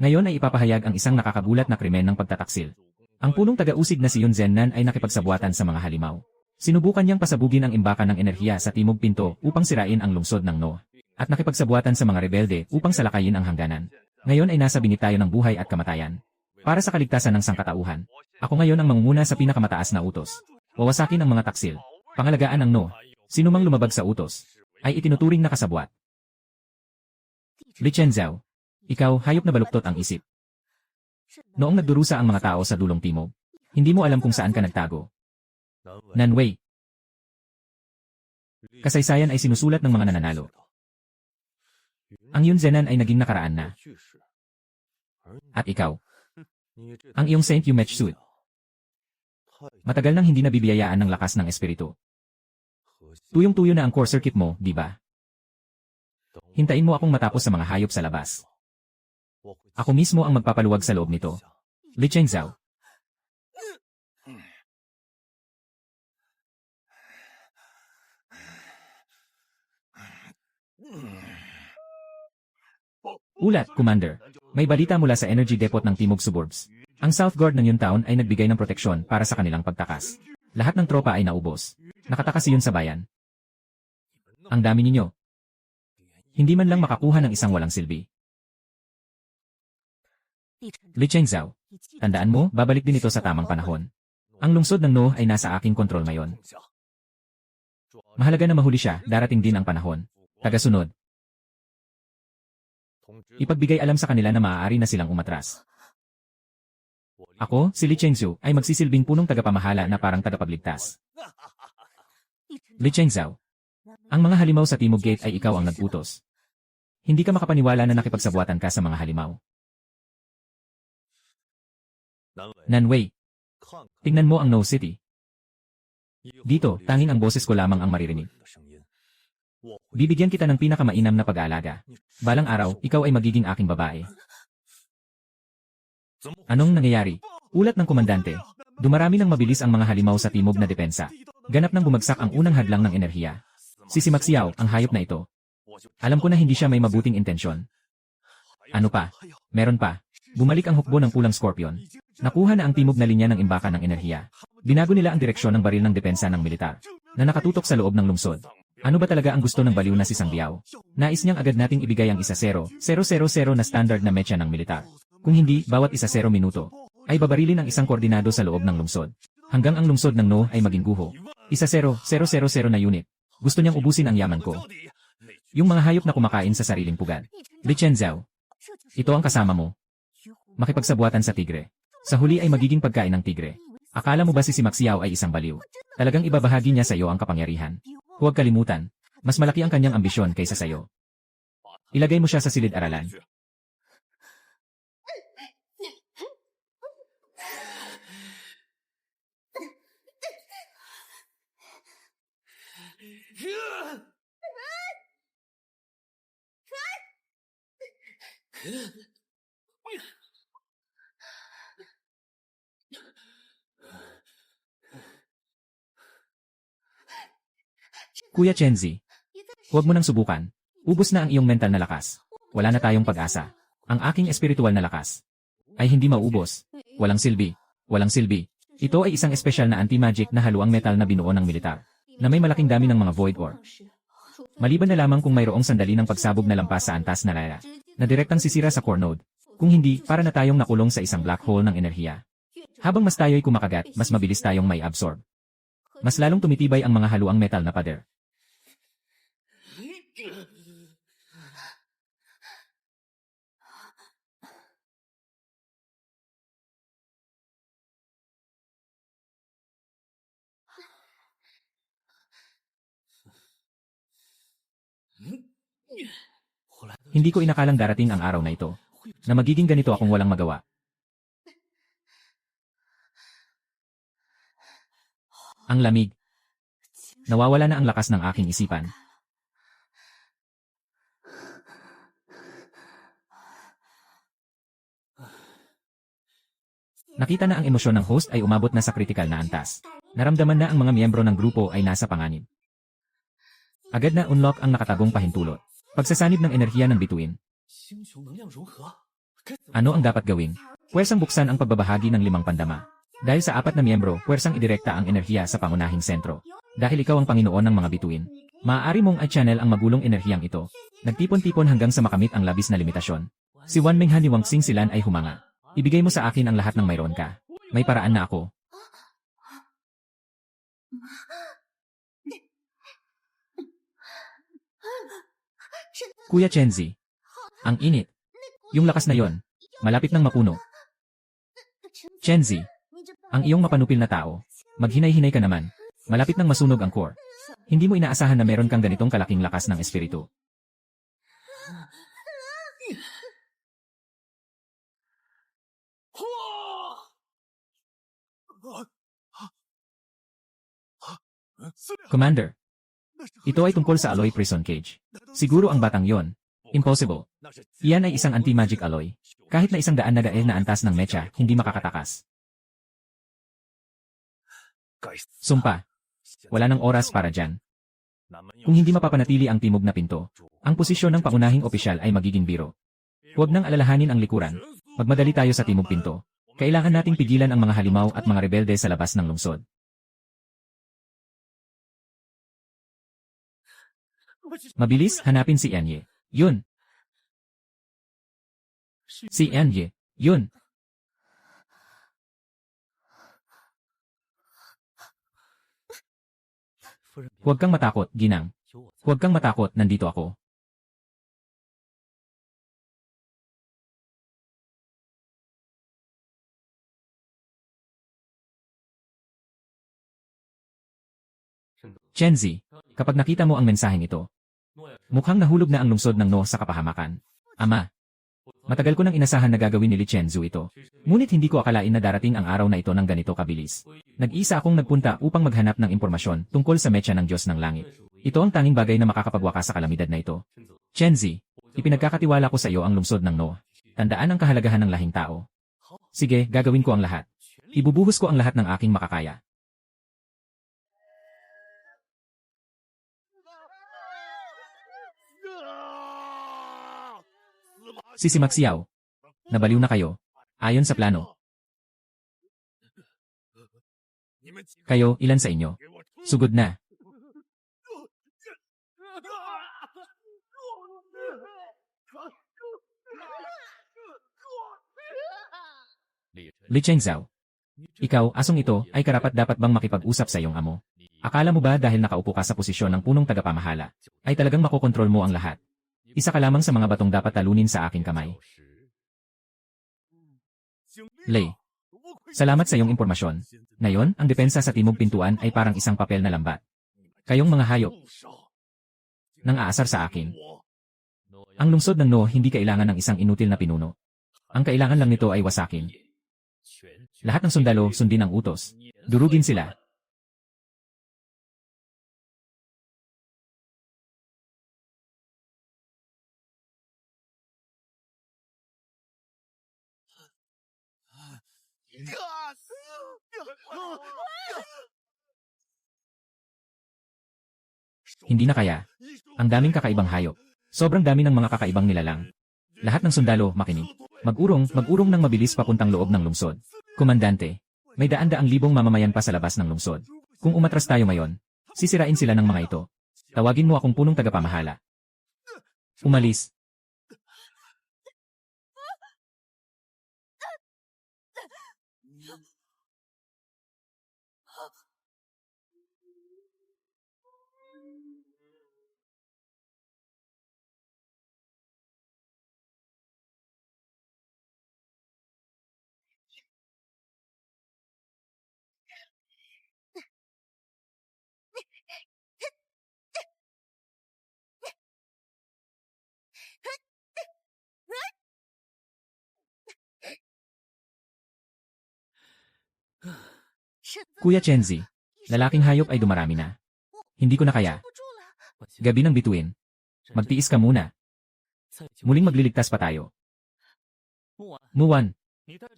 Speaker 1: Ngayon ay ipapahayag ang isang nakakagulat na krimen ng pagtataksil. Ang punong taga-usig na si Yun Zennan ay nakipagsabuatan sa mga halimaw. Sinubukan niyang pasabugin ang imbakan ng enerhiya sa Timog Pinto upang sirain ang lungsod ng No. At nakipagsabuatan sa mga rebelde upang salakayin ang hangganan. Ngayon ay nasa bingit tayo ng buhay at kamatayan. Para sa kaligtasan ng sangkatauhan, ako ngayon ang mangunguna sa pinakamataas na utos. Wawasakin ang mga taksil. Pangalagaan ang No. Sinumang lumabag sa utos ay itinuturing na kasabwat. Li Chenzhou, ikaw hayop na baluktot ang isip. Noong nagdurusa ang mga tao sa dulong timog, hindi mo alam kung saan ka nagtago. Nanwei. Kasaysayan ay sinusulat ng mga nananalo. Ang Yunzenan ay naging nakaraan na. At ikaw? Ang iyong Saint Yumech suit. Matagal nang hindi nabibiyayaan ng lakas ng espiritu. Tuyong-tuyo na ang core circuit mo, di ba? Hintayin mo akong matapos sa mga hayop sa labas. Ako mismo ang magpapaluwag sa loob nito. Li Chengzhao. Ulat, Commander. May balita mula sa Energy Depot ng Timog Suburbs. Ang South Guard ng Yuntaon ay nagbigay ng proteksyon para sa kanilang pagtakas. Lahat ng tropa ay naubos. Nakatakas iyon sa bayan. Ang dami ninyo. Hindi man lang makakuha ng isang walang silbi. Li Chengzhao. Tandaan mo, babalik din ito sa tamang panahon. Ang lungsod ng No ay nasa aking kontrol ngayon. Mahalaga na mahuli siya, darating din ang panahon. Tagasunod. Ipagbigay alam sa kanila na maaari na silang umatras. Ako, si Li Chengzhou, ay magsisilbing punong tagapamahala na parang tagapagligtas. Li Chengzhou. Ang mga halimaw sa Timog Gate ay ikaw ang nag-utos. Hindi ka makapaniwala na nakipagsabuatan ka sa mga halimaw. Nanwei. Tingnan mo ang No City. Dito, tanging ang boses ko lamang ang maririnig. Bibigyan kita ng pinakamainam na pag-aalaga. Balang araw, ikaw ay magiging aking babae. Anong nangyayari? Ulat ng komandante. Dumarami ng mabilis ang mga halimaw sa timog na depensa. Ganap nang bumagsak ang unang hadlang ng enerhiya. Si Sima Xiao, ang hayop na ito. Alam ko na hindi siya may mabuting intensyon. Ano pa? Meron pa. Bumalik ang hukbo ng pulang Scorpion. Nakuha na ang timog na linya ng imbakan ng enerhiya. Binago nila ang direksyon ng baril ng depensa ng militar, na nakatutok sa loob ng lungsod. Ano ba talaga ang gusto ng baliw na si Sang Biao? Nais niyang agad nating ibigay ang 1-0, 0-0-0 na standard na mecha ng militar. Kung hindi, bawat 1-0 minuto, ay babarilin ang isang koordinado sa loob ng lungsod. Hanggang ang lungsod ng No ay maging guho. 1-0, 0-0-0 na unit. Gusto niyang ubusin ang yaman ko. Yung mga hayop na kumakain sa sariling pugad. Li Chenzhao. Ito ang kasama mo. Makipagsabuatan sa tigre. Sa huli ay magiging pagkain ng tigre. Akala mo ba si Sima Xiao ay isang baliw? Talagang ibabahagi niya sa iyo ang kapangyarihan. Huwag kalimutan, mas malaki ang kanyang ambisyon kaysa sa iyo. Ilagay mo siya sa silid-aralan. Kuya Chenzi, huwag mo nang subukan. Ubos na ang iyong mental na lakas. Wala na tayong pag-asa. Ang aking espiritual na lakas ay hindi mauubos. Walang silbi. Walang silbi. Ito ay isang espesyal na anti-magic na haluang metal na binuo ng militar, na may malaking dami ng mga void ore. Maliban na lamang kung mayroong sandali ng pagsabog na lampas sa antas na laya, na direktang sisira sa core node. Kung hindi, para na tayong nakulong sa isang black hole ng enerhiya. Habang mas tayo'y kumakagat, mas mabilis tayong may absorb. Mas lalong tumitibay ang mga haluang metal na pader. Hindi ko inakalang darating ang araw na ito, na magiging ganito akong walang magawa. Ang lamig. Nawawala na ang lakas ng aking isipan. Nakita na ang emosyon ng host ay umabot na sa kritikal na antas. Naramdaman na ang mga miyembro ng grupo ay nasa panganib. Agad na unlock ang nakatagong pahintulot. Pagsasanib ng enerhiya ng bituin. Ano ang dapat gawin? Puwersang buksan ang pagbabahagi ng 5 pandama. Dahil sa 4 na miyembro, puwersang idirekta ang enerhiya sa pangunahing sentro. Dahil ikaw ang Panginoon ng mga bituin, maaari mong i-channel ang magulong enerhiyang ito. Nagtipon-tipon hanggang sa makamit ang labis na limitasyon. Si Wan Menghan ni Wang Xingxilan ay humanga. Ibigay mo sa akin ang lahat ng mayroon ka. May paraan na ako. Kuya Chenzi. Ang init. Yung lakas na yon, malapit nang mapuno. Chenzi. Ang iyong mapanupil na tao. Maghinay-hinay ka naman. Malapit nang masunog ang core. Hindi mo inaasahan na meron kang ganitong kalaking lakas ng espiritu. Commander, ito ay tungkol sa alloy prison cage. Siguro ang batang yon. Impossible. Iyan ay isang anti-magic alloy. Kahit na 100 na dael na antas ng mecha, hindi makakatakas. Sumpa. Wala nang oras para dyan. Kung hindi mapapanatili ang timog na pinto, ang posisyon ng pangunahing opisyal ay magiging biro. Huwag nang alalahanin ang likuran. Magmadali tayo sa timog pinto. Kailangan nating pigilan ang mga halimaw at mga rebelde sa labas ng lungsod. Mabilis, hanapin si Enye. Yun. Si Enye. Yun. Huwag kang matakot, Ginang. Huwag kang matakot, nandito ako. Chenzi, kapag nakita mo ang mensaheng ito, mukhang nahulog na ang lungsod ng No sa kapahamakan. Ama, matagal ko nang inasahan na gagawin ni Li Chenzu ito. Ngunit hindi ko akalain na darating ang araw na ito ng ganito kabilis. Nag-isa akong nagpunta upang maghanap ng impormasyon tungkol sa mecha ng Diyos ng Langit. Ito ang tanging bagay na makakapagwakas sa kalamidad na ito. Chenzi, ipinagkakatiwala ko sa iyo ang lungsod ng No. Tandaan ang kahalagahan ng lahing tao. Sige, gagawin ko ang lahat. Ibubuhos ko ang lahat ng aking makakaya. Sisi Maxiao. Nabaliw na kayo. Ayon sa plano. Kayo, ilan sa inyo? Sugod na. Li Chengzhao. Ikaw, asong ito, ay karapat-dapat bang makipag-usap sa iyong amo? Akala mo ba dahil nakaupo ka sa posisyon ng punong tagapamahala, ay talagang makokontrol mo ang lahat? Isa ka lamang sa mga batong dapat talunin sa aking kamay. Lei. Salamat sa iyong impormasyon. Ngayon, ang depensa sa timog pintuan ay parang isang papel na lambat. Kayong mga hayop. Nang aasar sa akin. Ang lungsod ng No hindi kailangan ng isang inutil na pinuno. Ang kailangan lang nito ay wasakin. Lahat ng sundalo sundin ang utos. Durugin sila. Hindi na kaya. Ang daming kakaibang hayop. Sobrang dami ng mga kakaibang nilalang. Lahat ng sundalo, makinig. Mag-urong ng mabilis papuntang loob ng lungsod. Komandante, may daan-daang libong mamamayan pa sa labas ng lungsod. Kung umatras tayo ngayon, sisirain sila ng mga ito. Tawagin mo akong punong tagapamahala. Umalis. Kuya Chenzi, lalaking hayop ay dumarami na. Hindi ko na kaya. Gabi ng bituin. Magtiis ka muna. Muling magliligtas pa tayo. Muwan,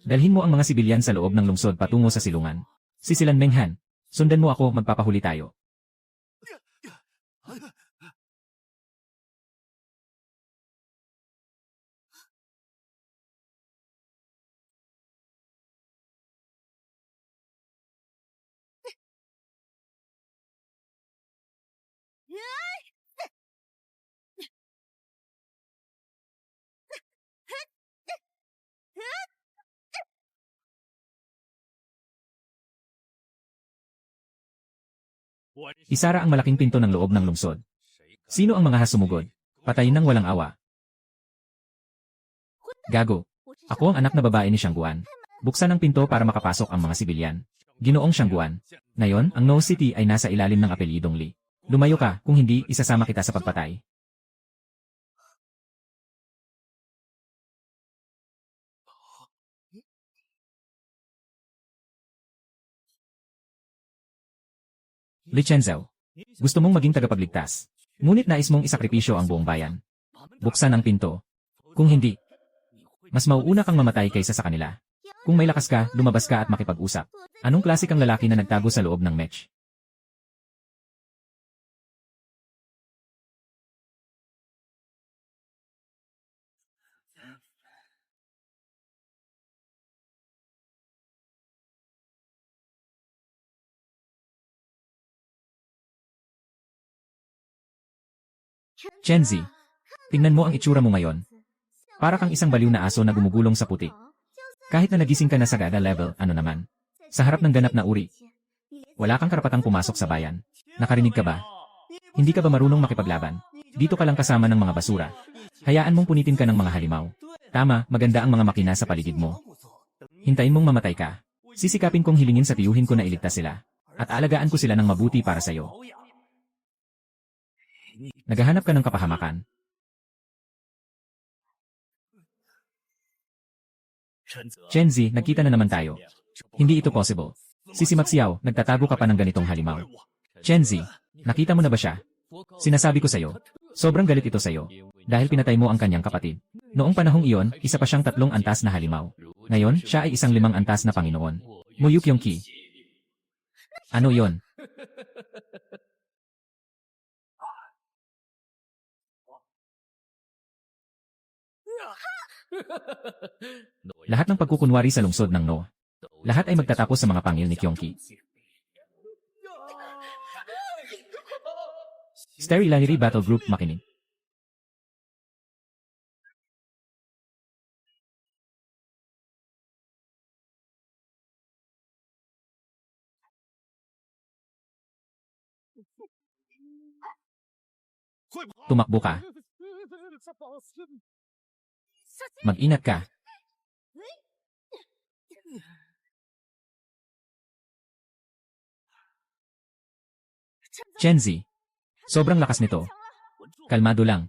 Speaker 1: dalhin mo ang mga sibilyan sa loob ng lungsod patungo sa silungan. Sisilan Menghan, sundan mo ako, magpapahuli tayo. Isara ang malaking pinto ng loob ng lungsod. Sino ang mga hasumugod? Patayin ng walang awa. Gago. Ako ang anak na babae ni Shangguan. Buksan ang pinto para makapasok ang mga sibilyan. Ginoong Siyangguan. Ngayon, ang No City ay nasa ilalim ng apelyidong Li. Lumayo ka, kung hindi, isasama kita sa pagpatay. Li Chenzhou. Gusto mong maging tagapagligtas. Ngunit nais mong isakripisyo ang buong bayan. Buksan ang pinto. Kung hindi, mas mauuna kang mamatay kaysa sa kanila. Kung may lakas ka, lumabas ka at makipag-usap. Anong klase kang lalaki na nagtago sa loob ng match? Chenzi, tingnan mo ang itsura mo ngayon. Para kang isang baliw na aso na gumugulong sa putik. Kahit na nagising ka na sa gada level, ano naman? Sa harap ng ganap na uri. Wala kang karapatang pumasok sa bayan. Nakarinig ka ba? Hindi ka ba marunong makipaglaban? Dito ka lang kasama ng mga basura. Hayaan mong punitin ka ng mga halimaw. Tama, maganda ang mga makina sa paligid mo. Hintayin mong mamatay ka. Sisikapin kong hilingin sa tiyuhin ko na iligtas sila. At alagaan ko sila ng mabuti para sa'yo. Naghahanap ka ng kapahamakan. Chenzi, nagkita na naman tayo. Hindi ito possible. Si Simaxiao, nagtatago ka pa ng ganitong halimaw. Chenzi, nakita mo na ba siya? Sinasabi ko sa'yo, sobrang galit ito sa'yo. Dahil pinatay mo ang kanyang kapatid. Noong panahong iyon, isa pa siyang 3 antas na halimaw. Ngayon, siya ay isang 5 antas na Panginoon. Muyuk Yongki. Ano iyon? Lahat ng pagkukunwari sa lungsod ng No. Lahat ay magtatapos sa mga pangil ni Kyongki. Starry Lahiri Battle Group makinig. Tumakbo ka. Mag-ingat ka. Chenzi. Sobrang lakas nito. Kalmado lang.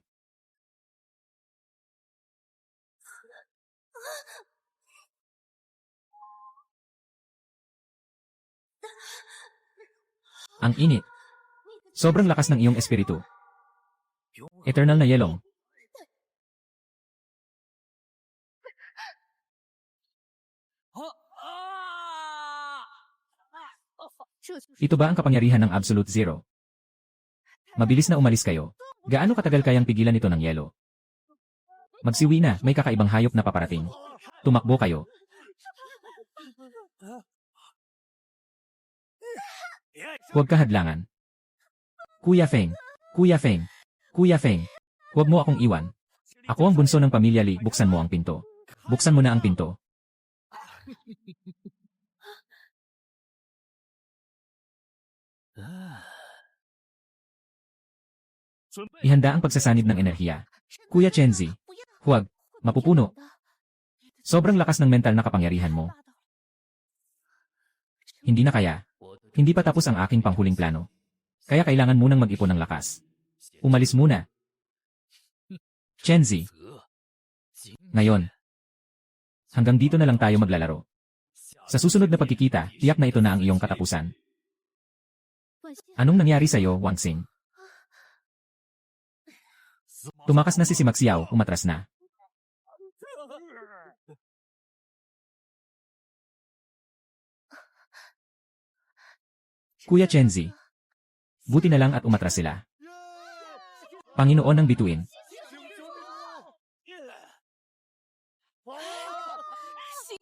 Speaker 1: Ang init. Sobrang lakas ng iyong espiritu. Eternal na yelong. Ito ba ang kapangyarihan ng Absolute Zero? Mabilis na umalis kayo. Gaano katagal kayang pigilan ito ng yelo? Magsiwi na, may kakaibang hayop na paparating. Tumakbo kayo. Huwag kahadlangan. Kuya Feng. Kuya Feng. Kuya Feng. Huwag mo akong iwan. Ako ang bunso ng pamilya Li, buksan mo ang pinto. Buksan mo na ang pinto. Ihanda ang pagsasanib ng enerhiya. Kuya Chenzi. Huwag. Mapupuno. Sobrang lakas ng mental na kapangyarihan mo. Hindi na kaya. Hindi pa tapos ang aking panghuling plano. Kaya kailangan munang mag-ipon ng lakas. Umalis muna. Chenzi. Ngayon. Hanggang dito na lang tayo maglalaro. Sa susunod na pagkikita, tiyak na ito na ang iyong katapusan. Anong nangyari sa'yo, Wang Xing? Tumakas na si Simaxiao, umatras na. Kuya Chenzi. Buti na lang at umatras sila. Panginoon ng bituin.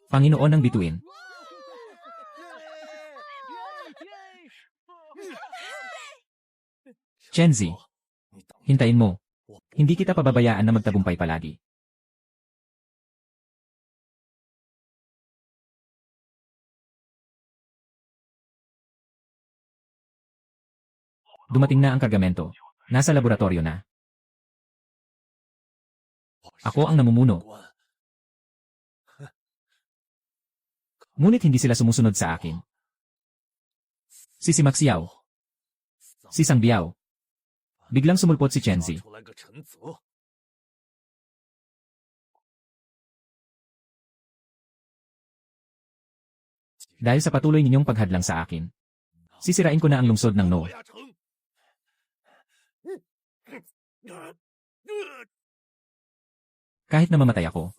Speaker 1: Panginoon ng bituin. Chenzi. Hintayin mo. Hindi kita pababayaan na magtagumpay palagi. Dumating na ang kargamento. Nasa laboratorio na. Ako ang namumuno. Ngunit hindi sila sumusunod sa akin. Si Simak Xiao. Si Sang Biao. Biglang sumulpot si Chenzi. Dahil sa patuloy ninyong paghadlang sa akin, sisirain ko na ang lungsod ng No. Kahit na mamatay ako,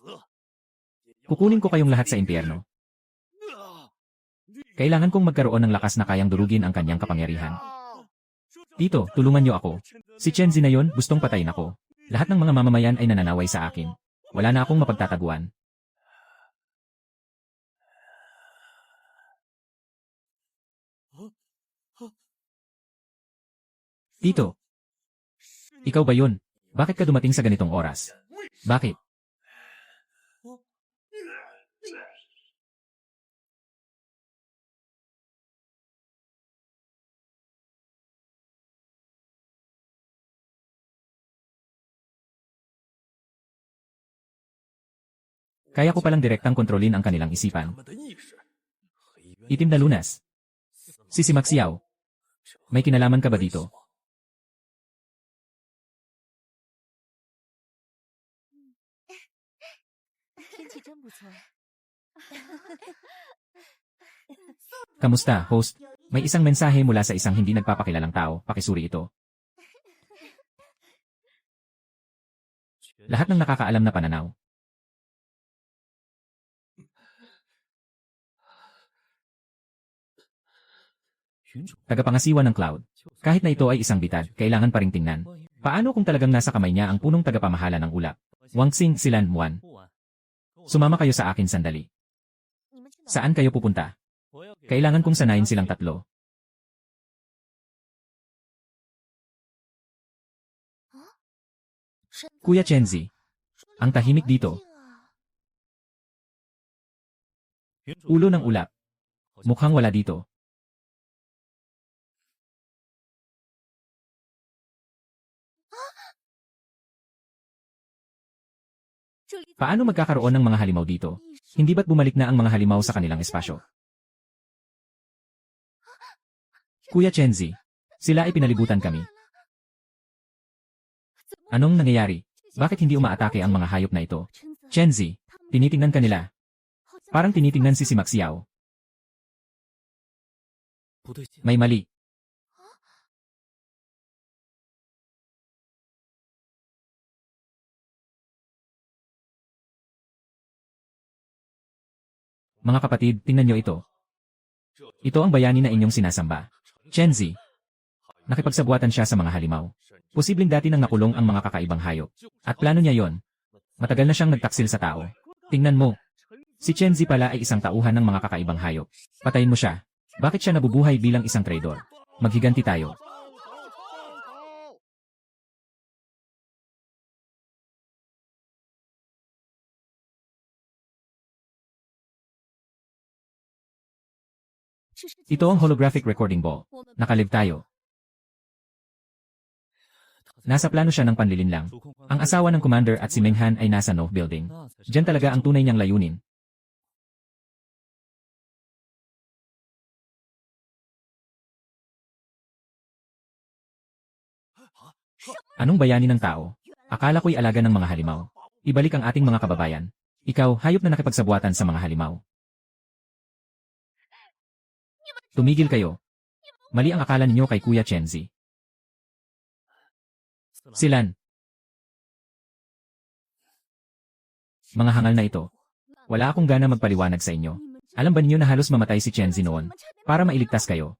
Speaker 1: kukunin ko kayong lahat sa impyerno. Kailangan kong magkaroon ng lakas na kayang durugin ang kanyang kapangyarihan. Tito, tulungan niyo ako. Si Chenzi na yon, gustong patayin ako. Lahat ng mga mamamayan ay nananaway sa akin. Wala na akong mapagtataguan. Tito, ikaw ba yun? Bakit ka dumating sa ganitong oras? Bakit? Kaya ko palang direktang kontrolin ang kanilang isipan. Itim na lunas. Si Simak Xiao. May kinalaman ka ba dito? Kamusta, host? May isang mensahe mula sa isang hindi nagpapakilalang tao, pakisuri ito. Lahat ng nakakaalam na pananaw. Tagapangasiwa ng cloud. Kahit na ito ay isang bitad, kailangan pa ring tingnan. Paano kung talagang nasa kamay niya ang punong tagapamahala ng ulap? Wangxing, Silan, Muan. Sumama kayo sa akin sandali. Saan kayo pupunta? Kailangan kong sanayin silang tatlo. Kuya Chenzi. Ang tahimik dito. Ulo ng ulap. Mukhang wala dito. Paano magkakaroon ng mga halimaw dito? Hindi ba't bumalik na ang mga halimaw sa kanilang espasyo? Kuya Chenzi, sila ay pinalibutan kami. Anong nangyayari? Bakit hindi umaatake ang mga hayop na ito? Chenzi, tinitingnan ka nila. Parang tinitingnan si Simak Xiao. May mali. Mga kapatid, tingnan niyo ito. Ito ang bayani na inyong sinasamba. Chenzi. Nakipagsabuatan siya sa mga halimaw. Posibleng dati nang nakulong ang mga kakaibang hayop. At plano niya yon. Matagal na siyang nagtaksil sa tao. Tingnan mo. Si Chenzi pala ay isang tauhan ng mga kakaibang hayop. Patayin mo siya. Bakit siya nabubuhay bilang isang traidor? Maghiganti tayo. Ito ang holographic recording ball. Nakalib tayo. Nasa plano siya ng panlilinlang. Ang asawa ng commander at si Menghan ay nasa No building. Diyan talaga ang tunay niyang layunin. Anong bayani ng tao? Akala ko'y alaga ng mga halimaw. Ibalik ang ating mga kababayan. Ikaw, hayop na nakipagsabuatan sa mga halimaw. Tumigil kayo. Mali ang akala ninyo kay Kuya Chenzi. Silan. Mga hangal na ito. Wala akong gana magpaliwanag sa inyo. Alam ba ninyo na halos mamatay si Chenzi noon? Para mailigtas kayo.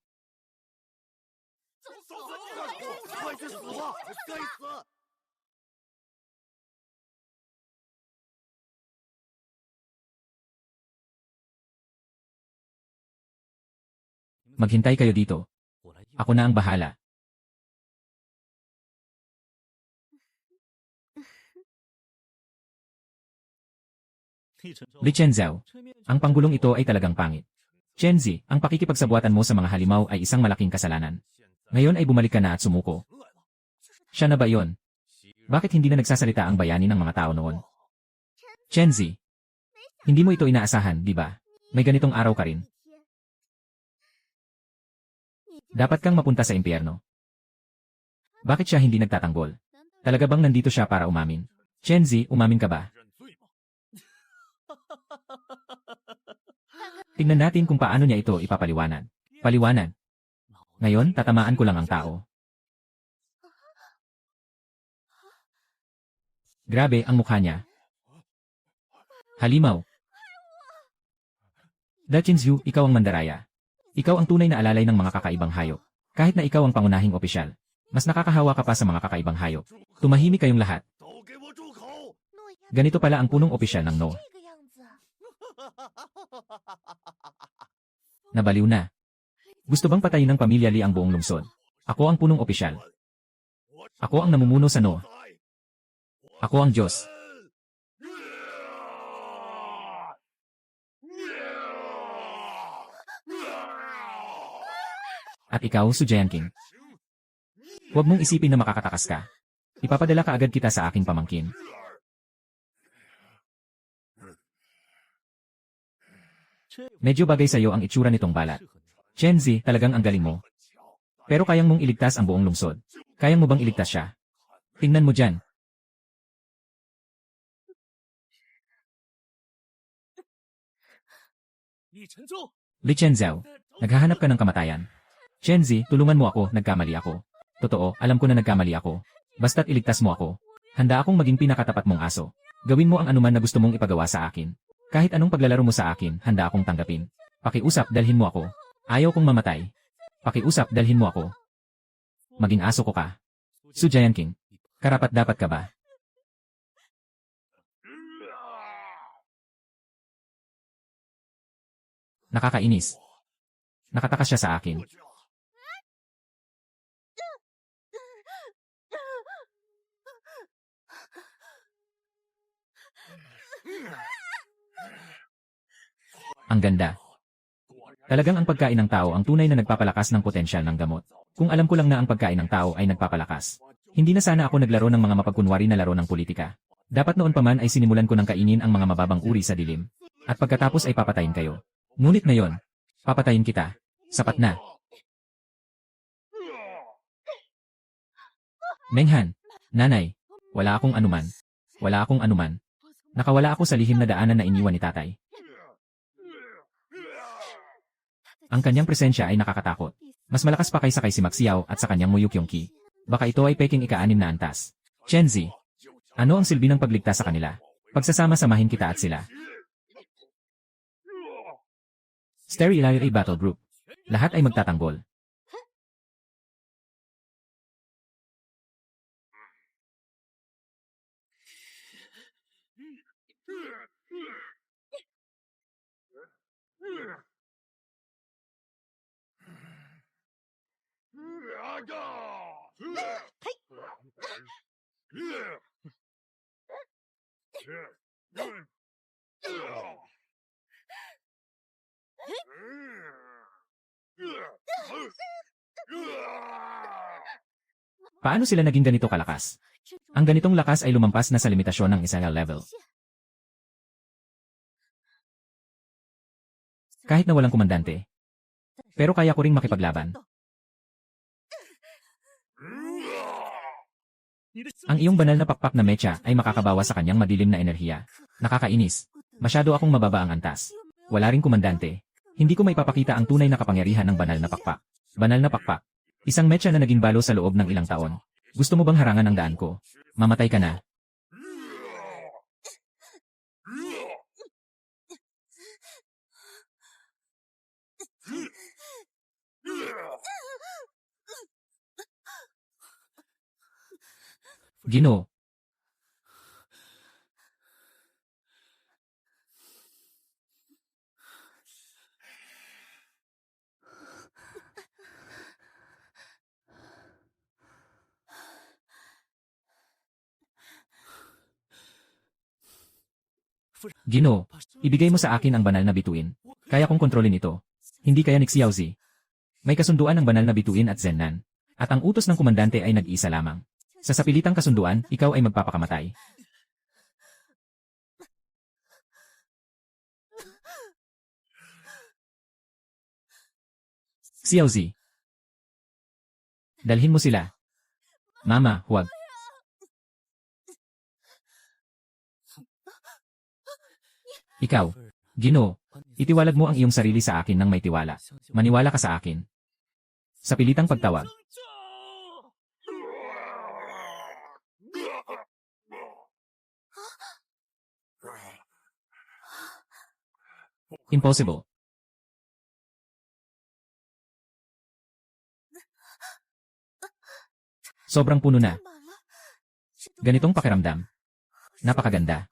Speaker 1: Maghintay kayo dito. Ako na ang bahala. Li Chenzhao, ang panggulong ito ay talagang pangit. Chenzi, ang pakikipagsabuatan mo sa mga halimaw ay isang malaking kasalanan. Ngayon ay bumalik ka na at sumuko. Siya na ba yon? Bakit hindi na nagsasalita ang bayani ng mga tao noon? Chenzi, hindi mo ito inaasahan, di ba? May ganitong araw ka rin. Dapat kang mapunta sa impyerno. Bakit siya hindi nagtatanggol? Talaga bang nandito siya para umamin? Chenzi, umamin ka ba? Tingnan natin kung paano niya ito ipapaliwanag. Paliwanag. Ngayon, tatamaan ko lang ang tao. Grabe ang mukha niya. Halimaw. Dachinzyu, ikaw ang mandaraya. Ikaw ang tunay na alalay ng mga kakaibang hayop. Kahit na ikaw ang pangunahing opisyal, mas nakakahawa ka pa sa mga kakaibang hayop. Tumahimik kayong lahat. Ganito pala ang punong opisyal ng No. Nabaliw na. Gusto bang patayin ng pamilya Li ang buong lungsod? Ako ang punong opisyal. Ako ang namumuno sa No. Ako ang Diyos. At ikaw, Sujayan King. Huwag mong isipin na makakatakas ka. Ipapadala ka agad kita sa aking pamangkin. Medyo bagay sa'yo ang itsura nitong balat. Chenzi, talagang ang galing mo. Pero kayang mong iligtas ang buong lungsod. Kayang mo bang iligtas siya? Tingnan mo dyan. Li Chenzhou, naghahanap ka ng kamatayan. Chenzi, tulungan mo ako, nagkamali ako. Totoo, alam ko na nagkamali ako. Basta't iligtas mo ako. Handa akong maging pinakatapat mong aso. Gawin mo ang anuman na gusto mong ipagawa sa akin. Kahit anong paglalaro mo sa akin, handa akong tanggapin. Pakiusap, dalhin mo ako. Ayaw kong mamatay. Pakiusap, dalhin mo ako. Maging aso ko ka. Sujayan King, karapat-dapat ka ba? Nakakainis. Nakatakas siya sa akin. Ang ganda. Talagang ang pagkain ng tao ang tunay na nagpapalakas ng potensyal ng gamot. Kung alam ko lang na ang pagkain ng tao ay nagpapalakas, hindi na sana ako naglaro ng mga mapagkunwari na laro ng politika. Dapat noon pa man ay sinimulan ko ng kainin ang mga mababang uri sa dilim. At pagkatapos ay papatayin kayo. Ngunit ngayon, papatayin kita. Sapat na. Menghan, nanay, wala akong anuman. Wala akong anuman. Nakawala ako sa lihim na daanan na iniwan ni tatay. Ang kanyang presensya ay nakakatakot. Mas malakas pa kaysa kay si Maxiao at sa kanyang Muyuk Yongki. Baka ito ay peking ika-6 na antas. Chenzi, ano ang silbi ng pagligtas sa kanila? Pagsasama-samahin kita at sila. Stereo Battle Group. Lahat ay magtatanggol. Paano sila naging ganito kalakas? Ang ganitong lakas ay lumampas na sa limitasyon ng isang level. Kahit na walang komandante. Pero kaya ko ring makipaglaban. Ang iyong banal na pakpak na mecha ay makakabawa sa kanyang madilim na enerhiya. Nakakainis. Masyado akong mababa ang antas. Wala ring komandante. Hindi ko maipapakita ang tunay na kapangyarihan ng banal na pakpak. Banal na pakpak. Isang mecha na naging balo sa loob ng ilang taon. Gusto mo bang harangan ang daan ko? Mamatay ka na. Ginoo. Ginoo, ibigay mo sa akin ang banal na bituin. Kaya kong kontrolin ito. Hindi kaya ni Xiaozi. May kasunduan ng banal na bituin at Zennan. At ang utos ng komandante ay nag-iisa lamang. Sa sapilitang kasunduan, ikaw ay magpapakamatay. Xiaozi. Dalhin mo sila. Mama, huwag. Ikaw, Ginoo, itiwalag mo ang iyong sarili sa akin ng may tiwala. Maniwala ka sa akin. Sa pilitang pagtawag. Impossible. Sobrang puno na. Ganitong pakiramdam. Napakaganda.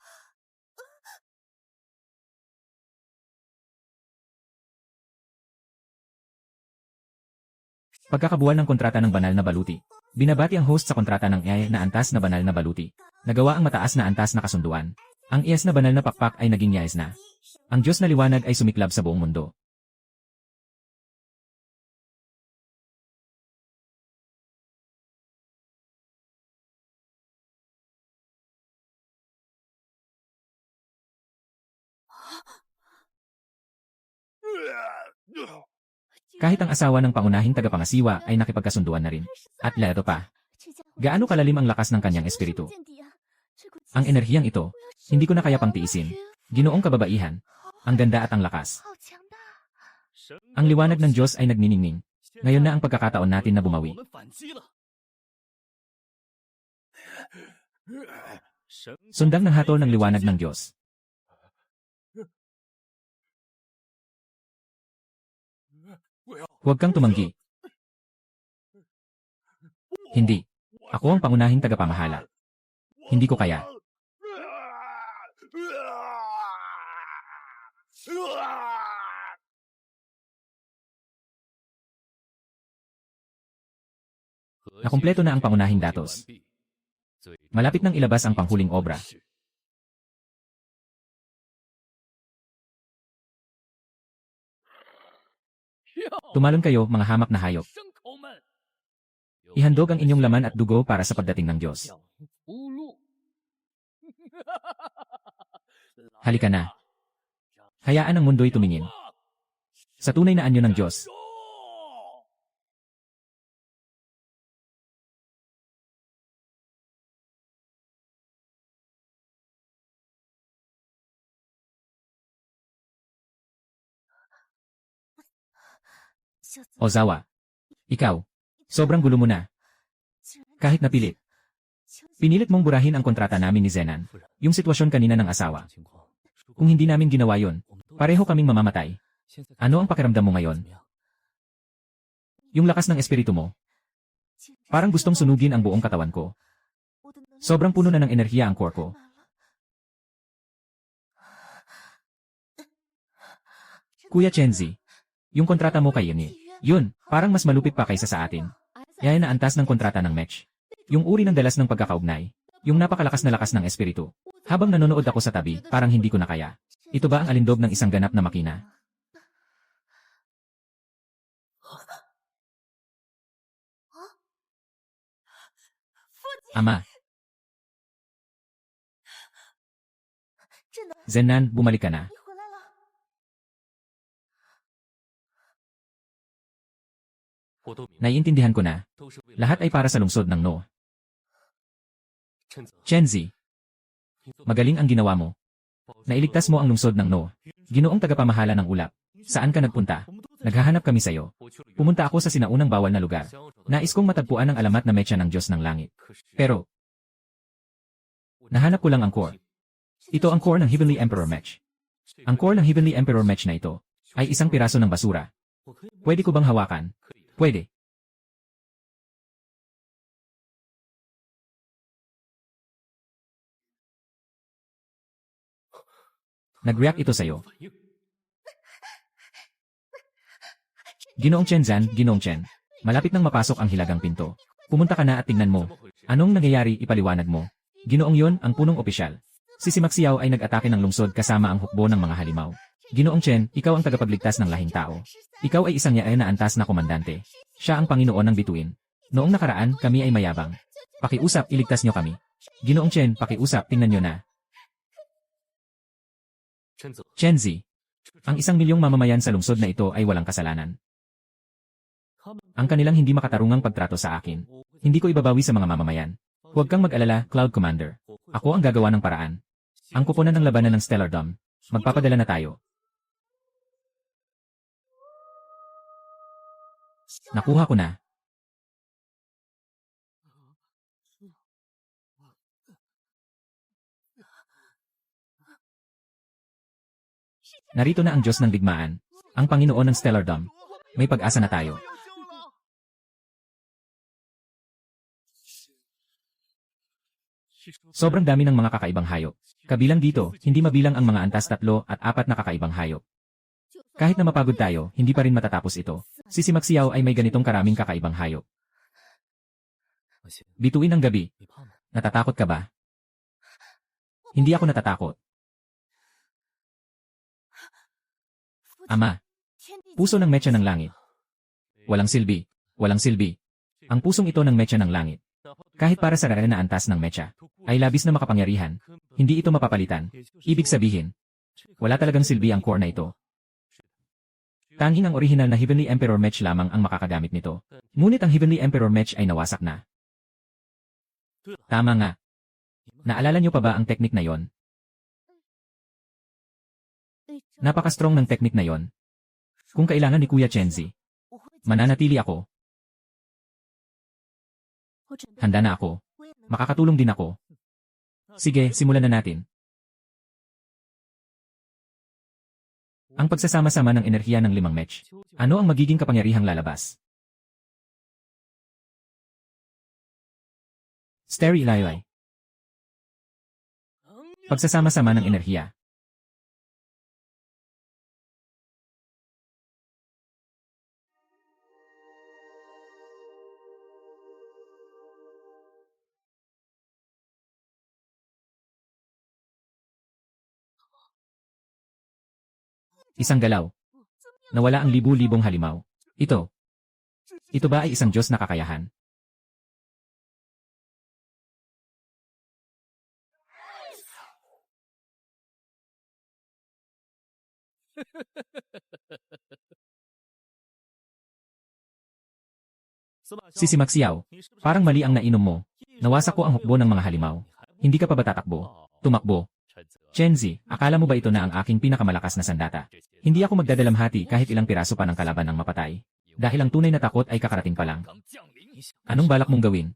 Speaker 1: Pagkakabuwal ng kontrata ng banal na baluti. Binabati ang host sa kontrata ng AI na antas na banal na baluti. Nagawa ang mataas na antas na kasunduan. Ang IAS na banal na pakpak ay naging IAS na. Ang Diyos na liwanag ay sumiklab sa buong mundo. Kahit ang asawa ng pangunahing tagapangasiwa ay nakipagkasunduan na rin. At lalo pa. Gaano kalalim ang lakas ng kanyang espiritu? Ang enerhiyang ito, hindi ko na kaya pang tiisin. Ginoong kababaihan. Ang ganda at ang lakas. Ang liwanag ng Diyos ay nagniningning. Ngayon na ang pagkakataon natin na bumawi. Sundang ng hatol ng liwanag ng Diyos. Huwag kang tumanggi. Hindi. Ako ang pangunahing tagapamahala. Hindi ko kaya. Nakumpleto na ang pangunahing datos. Malapit nang ilabas ang panghuling obra. Tumalon kayo, mga hamak na hayop. Ihandog ang inyong laman at dugo para sa pagdating ng Diyos. Halika na. Hayaan ang mundo'y tumingin sa tunay na anyo ng Diyos. Ozawa. Ikaw. Sobrang gulo mo na. Kahit napilit. Pinilit mong burahin ang kontrata namin ni Zenan. Yung sitwasyon kanina ng asawa. Kung hindi namin ginawa yon, pareho kaming mamamatay. Ano ang pakiramdam mo ngayon? Yung lakas ng espiritu mo. Parang gustong sunugin ang buong katawan ko. Sobrang puno na ng enerhiya ang core ko. Kuya Chenzi. Yung kontrata mo kay Yuni. Yun, parang mas malupit pa kaysa sa atin. Yan na antas ng kontrata ng match. Yung uri ng dalas ng pagkakaugnay. Yung napakalakas na lakas ng espiritu. Habang nanonood ako sa tabi, parang hindi ko na kaya. Ito ba ang alindog ng isang ganap na makina? Ama. Zenan, bumalik ka na. Naiintindihan ko na. Lahat ay para sa lungsod ng No. Chenzi. Magaling ang ginawa mo. Nailigtas mo ang lungsod ng No. Ginoong tagapamahala ng ulap. Saan ka nagpunta? Naghahanap kami sayo. Pumunta ako sa sinaunang bawal na lugar. Nais kong matagpuan ang alamat na metsa ng Diyos ng langit. Pero, nahanap ko lang ang core. Ito ang core ng Heavenly Emperor Mech. Ang core ng Heavenly Emperor Mech na ito ay isang piraso ng basura. Pwede ko bang hawakan? Pwede. Nag-react ito sa'yo. Ginoong Chenzan, Ginoong Chen. Malapit nang mapasok ang hilagang pinto. Pumunta ka na at tingnan mo. Anong nangyayari, ipaliwanag mo. Ginoong yon ang punong opisyal. Si Simaxiao ay nag-atake ng lungsod kasama ang hukbo ng mga halimaw. Ginoong Chen, ikaw ang tagapagligtas ng lahing tao. Ikaw ay isang yaay na antas na komandante. Siya ang Panginoon ng bituin. Noong nakaraan, kami ay mayabang. Pakiusap, iligtas nyo kami. Ginoong Chen, pakiusap, tingnan nyo na. Chenzi. Ang 1 milyong mamamayan sa lungsod na ito ay walang kasalanan. Ang kanilang hindi makatarungang pagtrato sa akin. Hindi ko ibabawi sa mga mamamayan. Huwag kang mag-alala, Cloud Commander. Ako ang gagawa ng paraan. Ang kuponan ng labanan ng Stellar Dome. Magpapadala na tayo. Nakuha ko na. Narito na ang Diyos ng digmaan, ang Panginoon ng Stellar Dome. May pag-asa na tayo. Sobrang dami ng mga kakaibang hayop. Kabilang dito, hindi mabilang ang mga antas 3 at 4 na kakaibang hayop. Kahit na mapagod tayo, hindi pa rin matatapos ito. Si Simaxiao ay may ganitong karaming kakaibang hayop. Bituin ang gabi. Natatakot ka ba? Hindi ako natatakot. Ama, puso ng mecha ng langit. Walang silbi. Walang silbi. Ang pusong ito ng mecha ng langit. Kahit para sa rare na antas ng mecha, ay labis na makapangyarihan. Hindi ito mapapalitan. Ibig sabihin, wala talagang silbi ang core na ito. Tanging ang orihinal na Heavenly Emperor Mech lamang ang makakagamit nito. Ngunit ang Heavenly Emperor Mech ay nawasak na. Tama nga. Naalala niyo pa ba ang teknik na yon? Napaka-strong ng teknik na yon. Kung kailangan ni Kuya Chenzi, mananatili ako. Handa na ako. Makakatulong din ako. Sige, simulan na natin. Ang pagsasama-sama ng enerhiya ng 5 mech. Ano ang magiging kapangyarihang lalabas? Starry Ilaylay. Pagsasama-sama ng enerhiya. Isang galaw. Nawala ang libu-libong halimaw. Ito. Ito ba ay isang Diyos na kakayahan? Si Simaxiao, parang mali ang nainom mo. Nawasak ko ang hukbo ng mga halimaw. Hindi ka pa ba tatakbo? Tumakbo. Chenzi, akala mo ba ito na ang aking pinakamalakas na sandata? Hindi ako magdadalamhati kahit ilang piraso pa ng kalaban ang mapatay. Dahil ang tunay na takot ay kakarating pa lang. Anong balak mong gawin?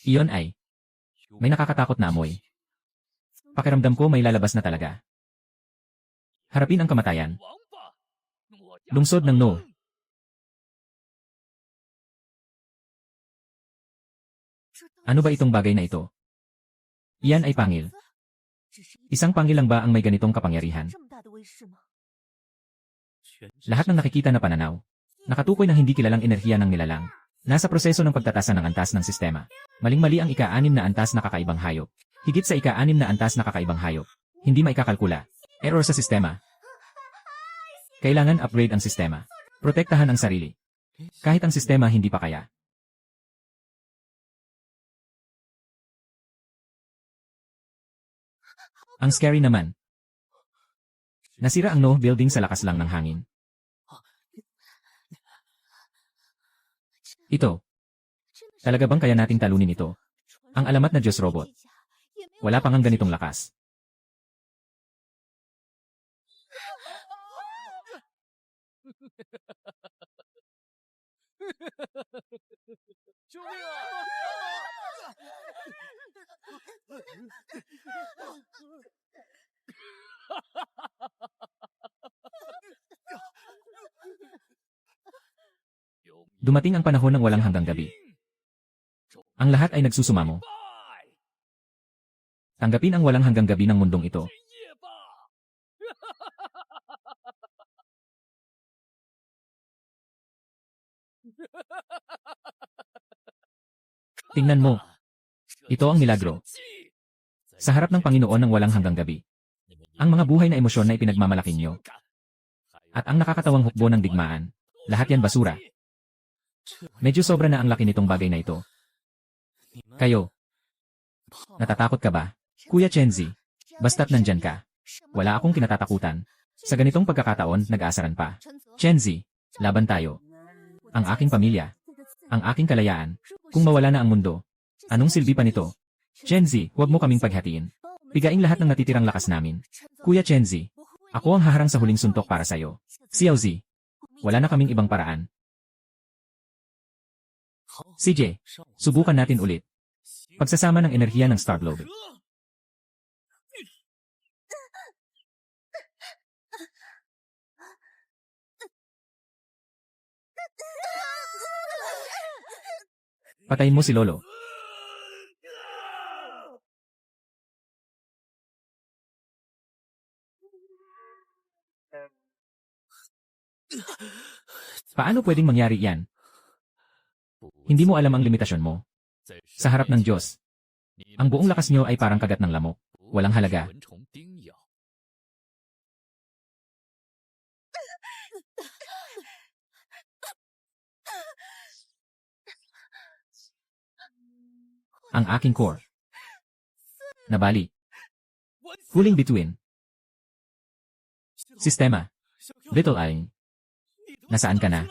Speaker 1: Iyon ay, may nakakatakot na amoy. Pakiramdam ko may lalabas na talaga. Harapin ang kamatayan. Lungsod ng No. Ano ba itong bagay na ito? Iyan ay pangil. Isang pangil lang ba ang may ganitong kapangyarihan? Lahat ng nakikita na pananaw, nakatukoy ng hindi kilalang enerhiya ng nilalang. Nasa proseso ng pagtatasa ng antas ng sistema. Maling-mali ang ika-6 na antas na kakaibang hayop. Higit sa ika-6 na antas na kakaibang hayop. Hindi maikakalkula. Error sa sistema. Kailangan upgrade ang sistema. Protektahan ang sarili. Kahit ang sistema hindi pa kaya. Ang scary naman. Nasira ang No building sa lakas lang ng hangin. Ito. Talaga bang kaya nating talunin ito? Ang alamat na Diyos robot. Wala pang ang ganitong lakas. Dumating ang panahon ng walang hanggang gabi. Ang lahat ay nagsusumamo. Tanggapin ang walang hanggang gabi ng mundong ito. Tingnan mo. Ito ang milagro. Sa harap ng Panginoon ng walang hanggang gabi. Ang mga buhay na emosyon na ipinagmamalaki nyo. At ang nakakatawang hukbo ng digmaan. Lahat yan basura. Medyo sobra na ang laki nitong bagay na ito. Kayo. Natatakot ka ba? Kuya Chenzi, basta't nandyan ka. Wala akong kinatatakutan. Sa ganitong pagkakataon, nag-aasaran pa. Chenzi, laban tayo. Ang aking pamilya. Ang aking kalayaan. Kung mawala na ang mundo, anong silbi pa nito? Chenzi, huwag mo kaming paghatiin. Pigaing lahat ng natitirang lakas namin. Kuya Chenzi, ako ang haharang sa huling suntok para sa'yo. Xiaozi, wala na kaming ibang paraan. CJ, subukan natin ulit. Pagsasama ng enerhiya ng Star Globe. Patayin mo si Lolo. Paano pwedeng mangyari yan? Hindi mo alam ang limitasyon mo. Sa harap ng Diyos, ang buong lakas nyo ay parang kagat ng lamok. Walang halaga. Ang aking core. Nabali. Huling bituin. Sistema. Little Aing. Nasaan ka na?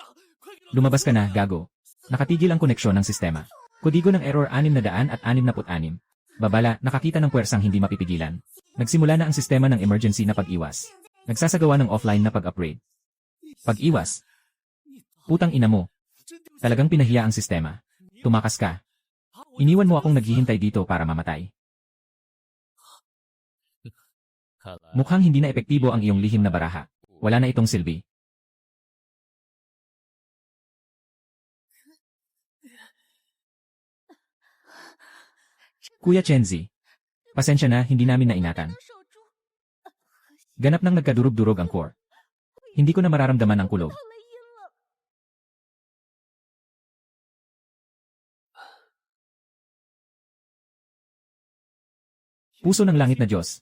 Speaker 1: Lumabas ka na, gago. Nakatigil ang koneksyon ng sistema. Kodigo ng error 666. Babala, nakakita ng puwersang hindi mapipigilan. Nagsimula na ang sistema ng emergency na pag-iwas. Nagsasagawa ng offline na pag-upgrade. Pag-iwas. Putang ina mo. Talagang pinahiya ang sistema. Tumakas ka. Iniwan mo akong naghihintay dito para mamatay. Mukhang hindi na epektibo ang iyong lihim na baraha. Wala na itong silbi. Kuya Chenzi, pasensya na, hindi namin naingatan. Ganap nang nagkadurog-durog ang core. Hindi ko na mararamdaman ang kulog. Puso ng langit na Diyos.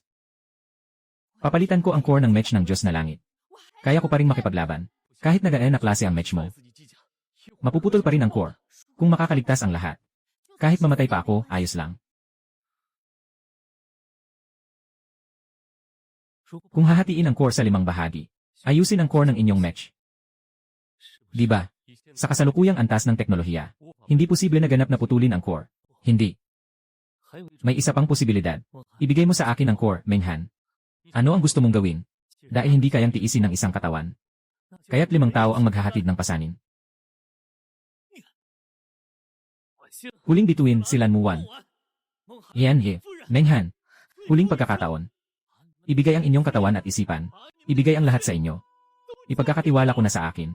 Speaker 1: Papalitan ko ang core ng match ng Diyos na langit. Kaya ko pa rin makipaglaban. Kahit nagaan na klase ang match mo. Mapuputol pa rin ang core. Kung makakaligtas ang lahat. Kahit mamatay pa ako, ayos lang. Kung hahatiin ang core sa 5 bahagi, ayusin ang core ng inyong match. Diba? Sa kasalukuyang antas ng teknolohiya, hindi posible na ganap na putulin ang core. Hindi. May isa pang posibilidad. Ibigay mo sa akin ang core, Menghan. Ano ang gusto mong gawin? Dahil hindi kayang tiisin ng isang katawan. Kaya't 5 tao ang maghahatid ng pasanin. Huling bituin, Silan Muwan. Yan he, Menghan. Huling pagkakataon. Ibigay ang inyong katawan at isipan. Ibigay ang lahat sa inyo. Ipagkakatiwala ko na sa akin.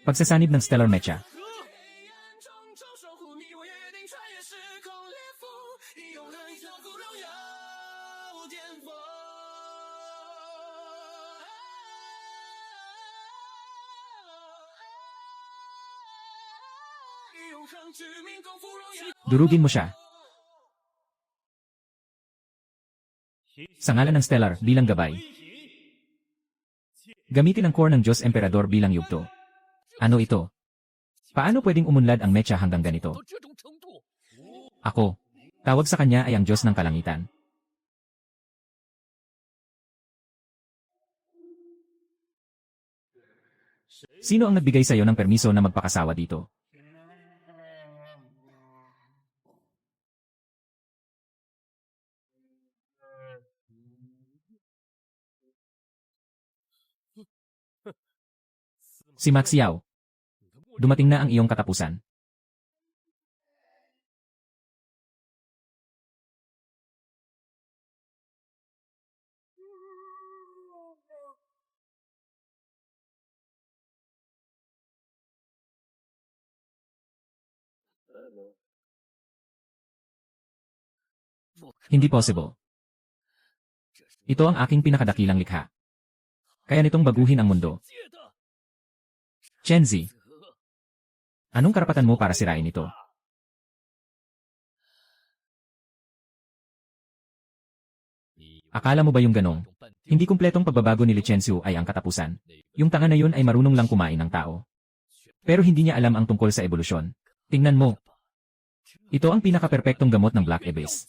Speaker 1: Pagsasanib ng Stellar Mecha. Durugin mo siya. Sa ngalan ng Stellar bilang gabay. Gamitin ang core ng Diyos Emperador bilang yugto. Ano ito? Paano pwedeng umunlad ang mecha hanggang ganito? Ako. Tawag sa kanya ay ang Diyos ng kalangitan. Sino ang nagbigay sa iyo ng permiso na magpakasawa dito? Si Max Yao. Dumating na ang iyong katapusan. Hindi possible. Ito ang aking pinakadakilang likha. Kaya nitong baguhin ang mundo. Chenzi, anong karapatan mo para sirain ito? Akala mo ba yung ganong? Hindi kumpletong pagbabago ni Licencio ay ang katapusan. Yung tanga na yun ay marunong lang kumain ng tao. Pero hindi niya alam ang tungkol sa ebolusyon. Tingnan mo. Ito ang pinaka-perpektong gamot ng Black Abyss.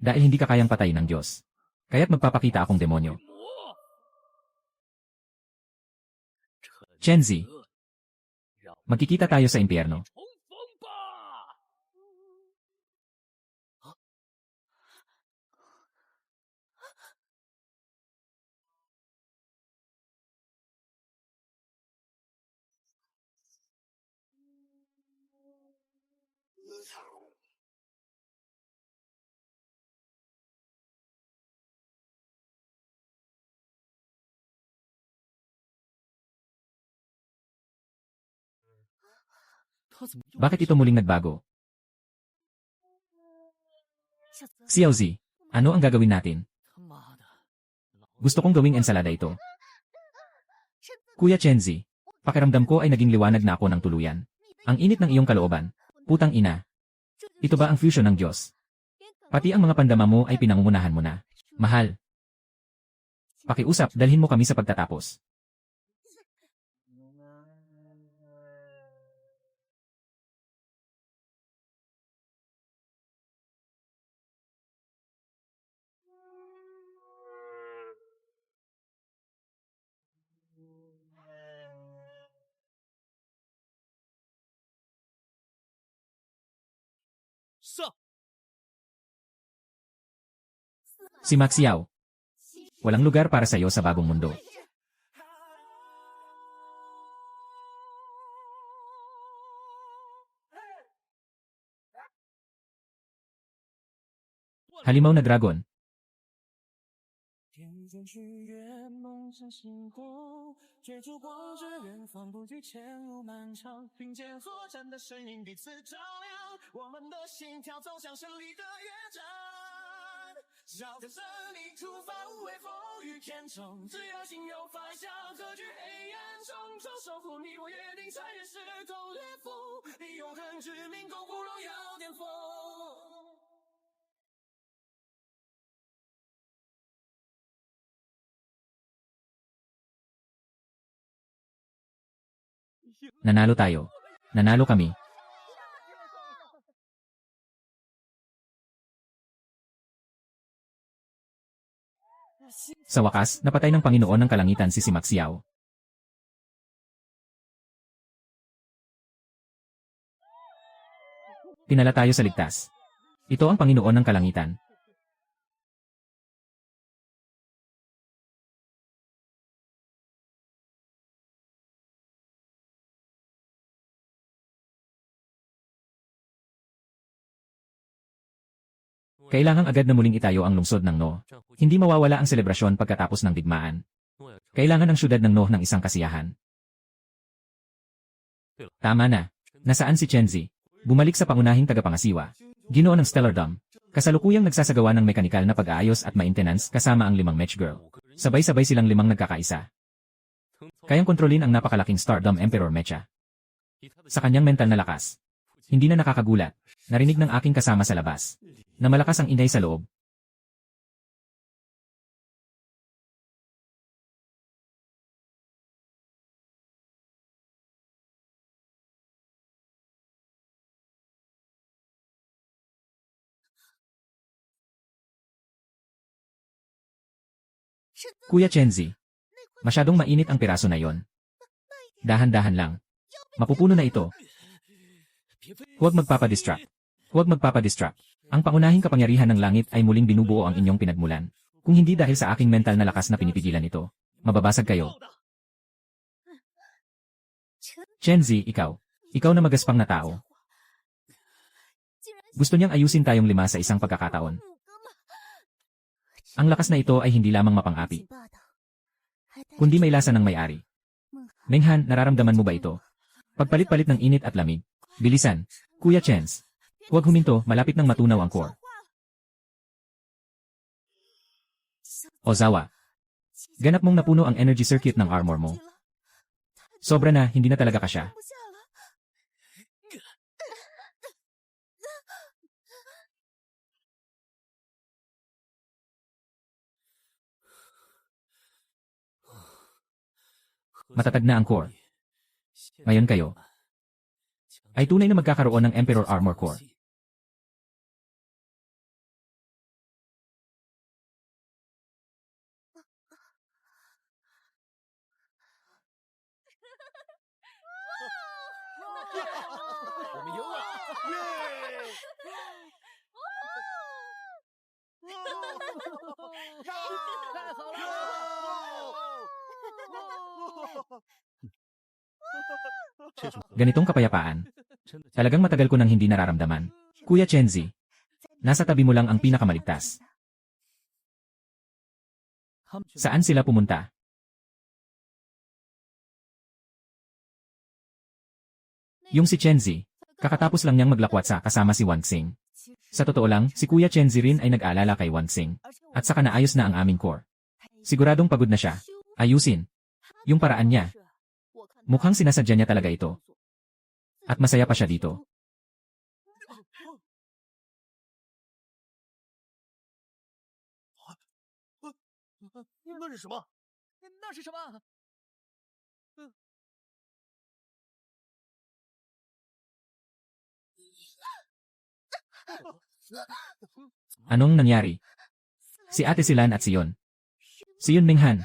Speaker 1: Dahil hindi ka kayang patayin ng Diyos. Kaya't magpapakita akong demonyo. Chenzi, magkikita tayo sa impyerno. Bakit ito muling nagbago? Xiaozi, ano ang gagawin natin? Gusto kong gawing ensalada ito. Kuya Chenzi, pakiramdam ko ay naging liwanag na ako ng tuluyan. Ang init ng iyong kalooban. Putang ina. Ito ba ang fusion ng Diyos? Pati ang mga pandama mo ay pinangungunahan mo na. Mahal. Pakiusap, dalhin mo kami sa pagtatapos. Si Max Yao. Walang lugar para sa iyo sa bagong mundo. Halimaw na dragon.
Speaker 2: 天间去月，梦想星空，追逐光之远方，不惧前路漫长，并肩作战的身影彼此照亮，我们的心跳走向胜利的乐章。朝着胜利出发，无畏风雨偏冲，只要心有方向，何惧黑暗重重，守护你我约定，穿越时空裂缝，以永恒之名共赴荣耀巅峰。
Speaker 1: Nanalo tayo. Nanalo kami. Sa wakas, napatay ng Panginoon ng Kalangitan si Max Yao. Tinala tayo sa ligtas. Ito ang Panginoon ng Kalangitan. Kailangang agad na muling itayo ang lungsod ng No. Hindi mawawala ang selebrasyon pagkatapos ng digmaan. Kailangan ang syudad ng No ng isang kasiyahan. Tama na. Nasaan si Chenzi? Bumalik sa pangunahing tagapangasiwa. Ginoo ng Stellardom. Kasalukuyang nagsasagawa ng mekanikal na pag-aayos at maintenance kasama ang 5 match girl. Sabay-sabay silang 5 nagkakaisa. Kayang kontrolin ang napakalaking Stardom Emperor Mecha. Sa kanyang mental na lakas. Hindi na nakakagulat. Narinig ng aking kasama sa labas. Na malakas ang ingay sa loob. Kuya Chenzi, masyadong mainit ang piraso na yon. Dahan-dahan lang. Mapupuno na ito. Huwag magpapadistract. Huwag magpapadistract. Ang pangunahing kapangyarihan ng langit ay muling binubuo ang inyong pinagmulan. Kung hindi dahil sa aking mental na lakas na pinipigilan ito, mababasag kayo. Chenzi, ikaw. Ikaw na magaspang na tao. Gusto niyang ayusin tayong 5 sa isang pagkakataon. Ang lakas na ito ay hindi lamang mapang-api, kundi may lasa ng may-ari. Menghan, nararamdaman mo ba ito? Pagpalit-palit ng init at lamig. Bilisan. Kuya Chenz. Huwag huminto, malapit nang matunaw ang core. Ozawa. Ganap mong napuno ang energy circuit ng armor mo. Sobra na, hindi na talaga kasya. Matatag na ang core. Ngayon kayo ay tunay na magkakaroon ng Emperor Armor Core. Ganitong kapayapaan. Talagang matagal ko nang hindi nararamdaman. Kuya Chenzi, nasa tabi mo lang ang pinakamaligtas. Saan sila pumunta? Yung si Chenzi, kakatapos lang niyang maglakwat sa kasama si Wanxing. Sa totoo lang, si Kuya Chenzi rin ay nag-aalala kay Wanxing. At saka naayos na ang aming core. Siguradong pagod na siya. Ayusin. Yung paraan niya. Mukhang sinasadya niya talaga ito. At masaya pa siya dito.
Speaker 2: 那是什么？那是什么？
Speaker 1: Anong nangyari? Si Ate Silan at si Yon. Si Yun Minghan.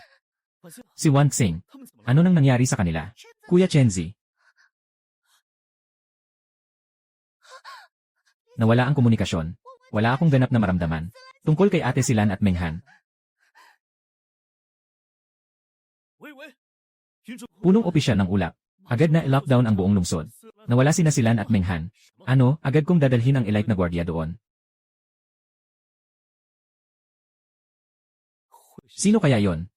Speaker 1: Si Wanxing. Ano nang nangyari sa kanila? Kuya Chenzi. Nawala ang komunikasyon. Wala akong ganap na maramdaman. Tungkol kay Ate Silan at Minghan. Punong opisyal ng ulap. Agad na i-lockdown ang buong lungsod. Nawala sina Silan at Minghan. Ano, agad kong dadalhin ang elite na gwardiya doon. Sino kaya yon?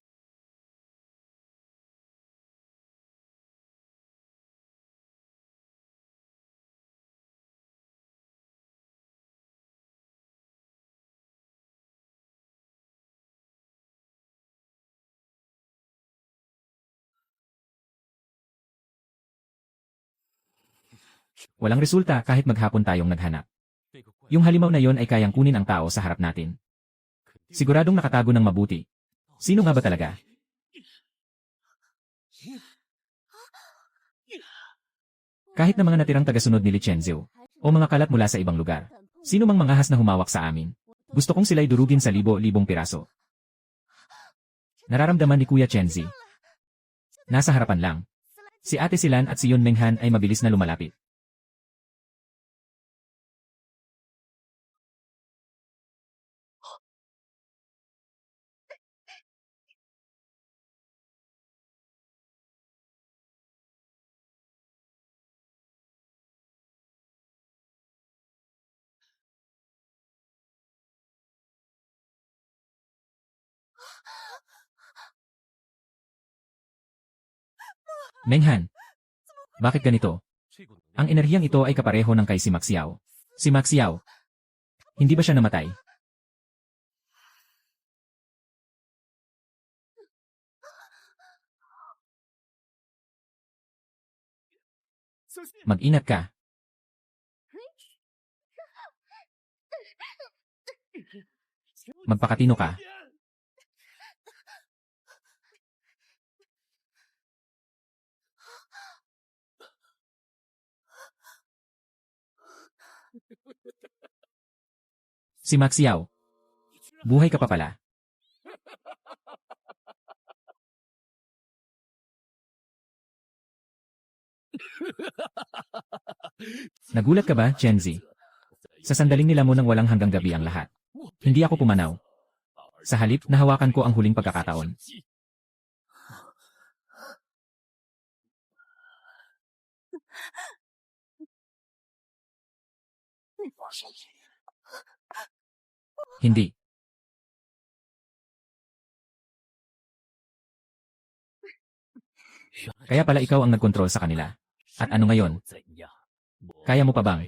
Speaker 1: Walang resulta kahit maghapon tayong naghanap. Yung halimaw na yon ay kayang kunin ang tao sa harap natin. Siguradong nakatago ng mabuti. Sino nga ba talaga? Kahit na mga natirang tagasunod ni Li Chenzhou, o mga kalat mula sa ibang lugar, sino mang mangahas na humawak sa amin, gusto kong sila'y durugin sa libo-libong piraso. Nararamdaman ni Kuya Chenzi. Nasa harapan lang. Si Ate Silan at si Yun Minghan ay mabilis na lumalapit. Minghan, bakit ganito? Ang enerhiyang ito ay kapareho ng kay si Maxiao. Si Maxiao, hindi ba siya namatay? Mag-ingat ka. Magpakatino ka. Si Maxiao, buhay ka pa pala. Nagulat ka ba, Chenzi? Sa sandaling nila mo nang walang hanggang gabi ang lahat. Hindi ako pumanaw. Sa halip, nahawakan ko ang huling pagkakataon. Hindi. Kaya pala ikaw ang nagkontrol sa kanila. At ano ngayon? Kaya mo pa bang?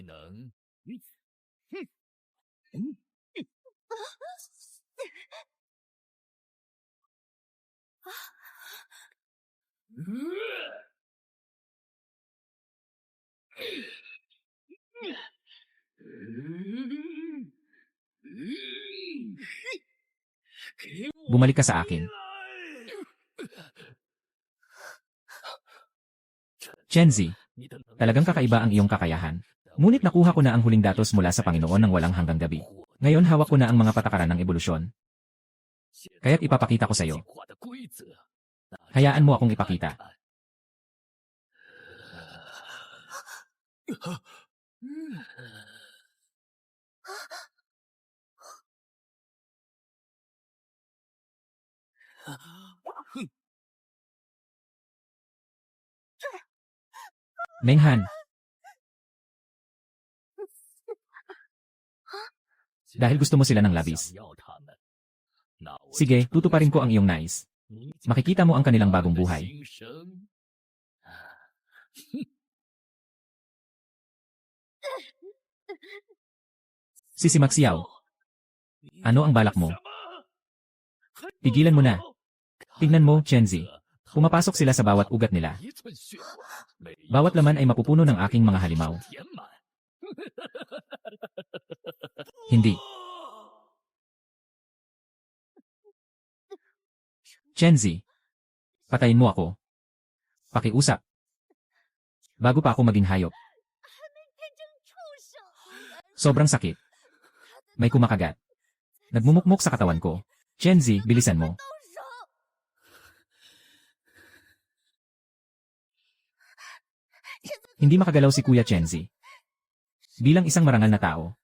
Speaker 1: Bumalik ka sa akin. Chenzi, talagang kakaiba ang iyong kakayahan. Ngunit nakuha ko na ang huling datos mula sa Panginoon ng walang hanggang gabi. Ngayon hawak ko na ang mga patakaran ng ebolusyon. Kaya't ipapakita ko sa iyo. Hayaan mo akong ipakita. Menghan. Dahil gusto mo sila ng labis. Sige, tutuparin ko ang iyong nais. Makikita mo ang kanilang bagong buhay. Sisi Maxiao, ano ang balak mo? Tigilan mo na. Tignan mo, Chenzi. Pumapasok sila sa bawat ugat nila. Bawat laman ay mapupuno ng aking mga halimaw. Hindi. Chenzi, patayin mo ako. Pakiusap. Bago pa ako maging hayop. Sobrang sakit. May kumakagat. Nagmumukmok sa katawan ko. Chenzi, bilisan mo. Hindi makagalaw si Kuya Chenzi. Bilang isang marangal na tao,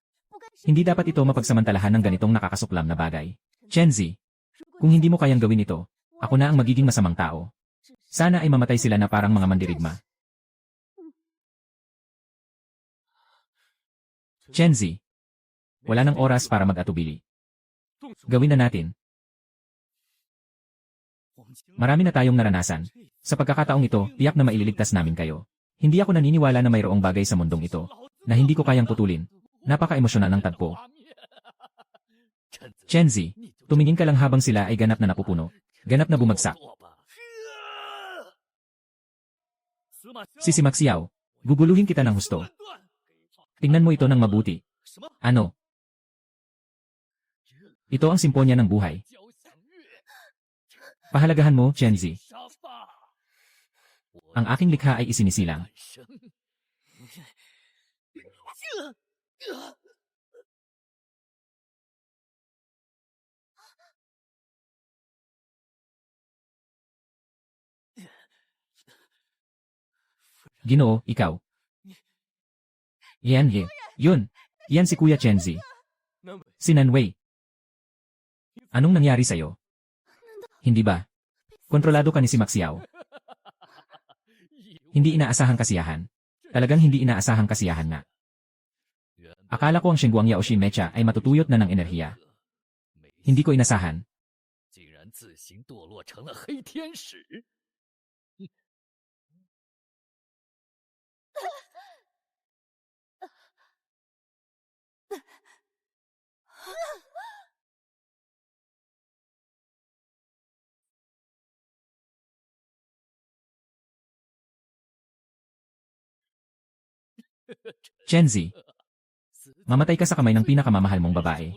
Speaker 1: hindi dapat ito mapagsamantalahan ng ganitong nakakasuklam na bagay. Chenzi, kung hindi mo kayang gawin ito, ako na ang magiging masamang tao. Sana ay mamatay sila na parang mga mandirigma. Chenzi, wala nang oras para mag-atubili. Gawin na natin. Marami na tayong naranasan. Sa pagkakataong ito, tiyak na maililigtas namin kayo. Hindi ako naniniwala na mayroong bagay sa mundong ito na hindi ko kayang putulin. Napaka-emosyonal ng tagpo. Chenzi, tumingin ka lang habang sila ay ganap na napupuno. Ganap na bumagsak. Sisi Maxiao, guguluhin kita ng husto. Tingnan mo ito ng mabuti. Ano? Ito ang simponya ng buhay. Pahalagahan mo, Chenzi. Ang aking likha ay isinisilang. Ginoo, ikaw. Yan he. Yun. Yan si Kuya Chenzi. Si Nanwei. Anong nangyari sa'yo? Hindi ba? Kontrolado ka ni si Maxiao. Hindi inaasahang kasiyahan. Talagang hindi inaasahang kasiyahan na. Akala ko ang Shenguang Yaoshi Mecha ay matutuyot na ng enerhiya. Hindi ko inasahan. Chenzi, mamatay ka sa kamay ng pinakamamahal mong babae.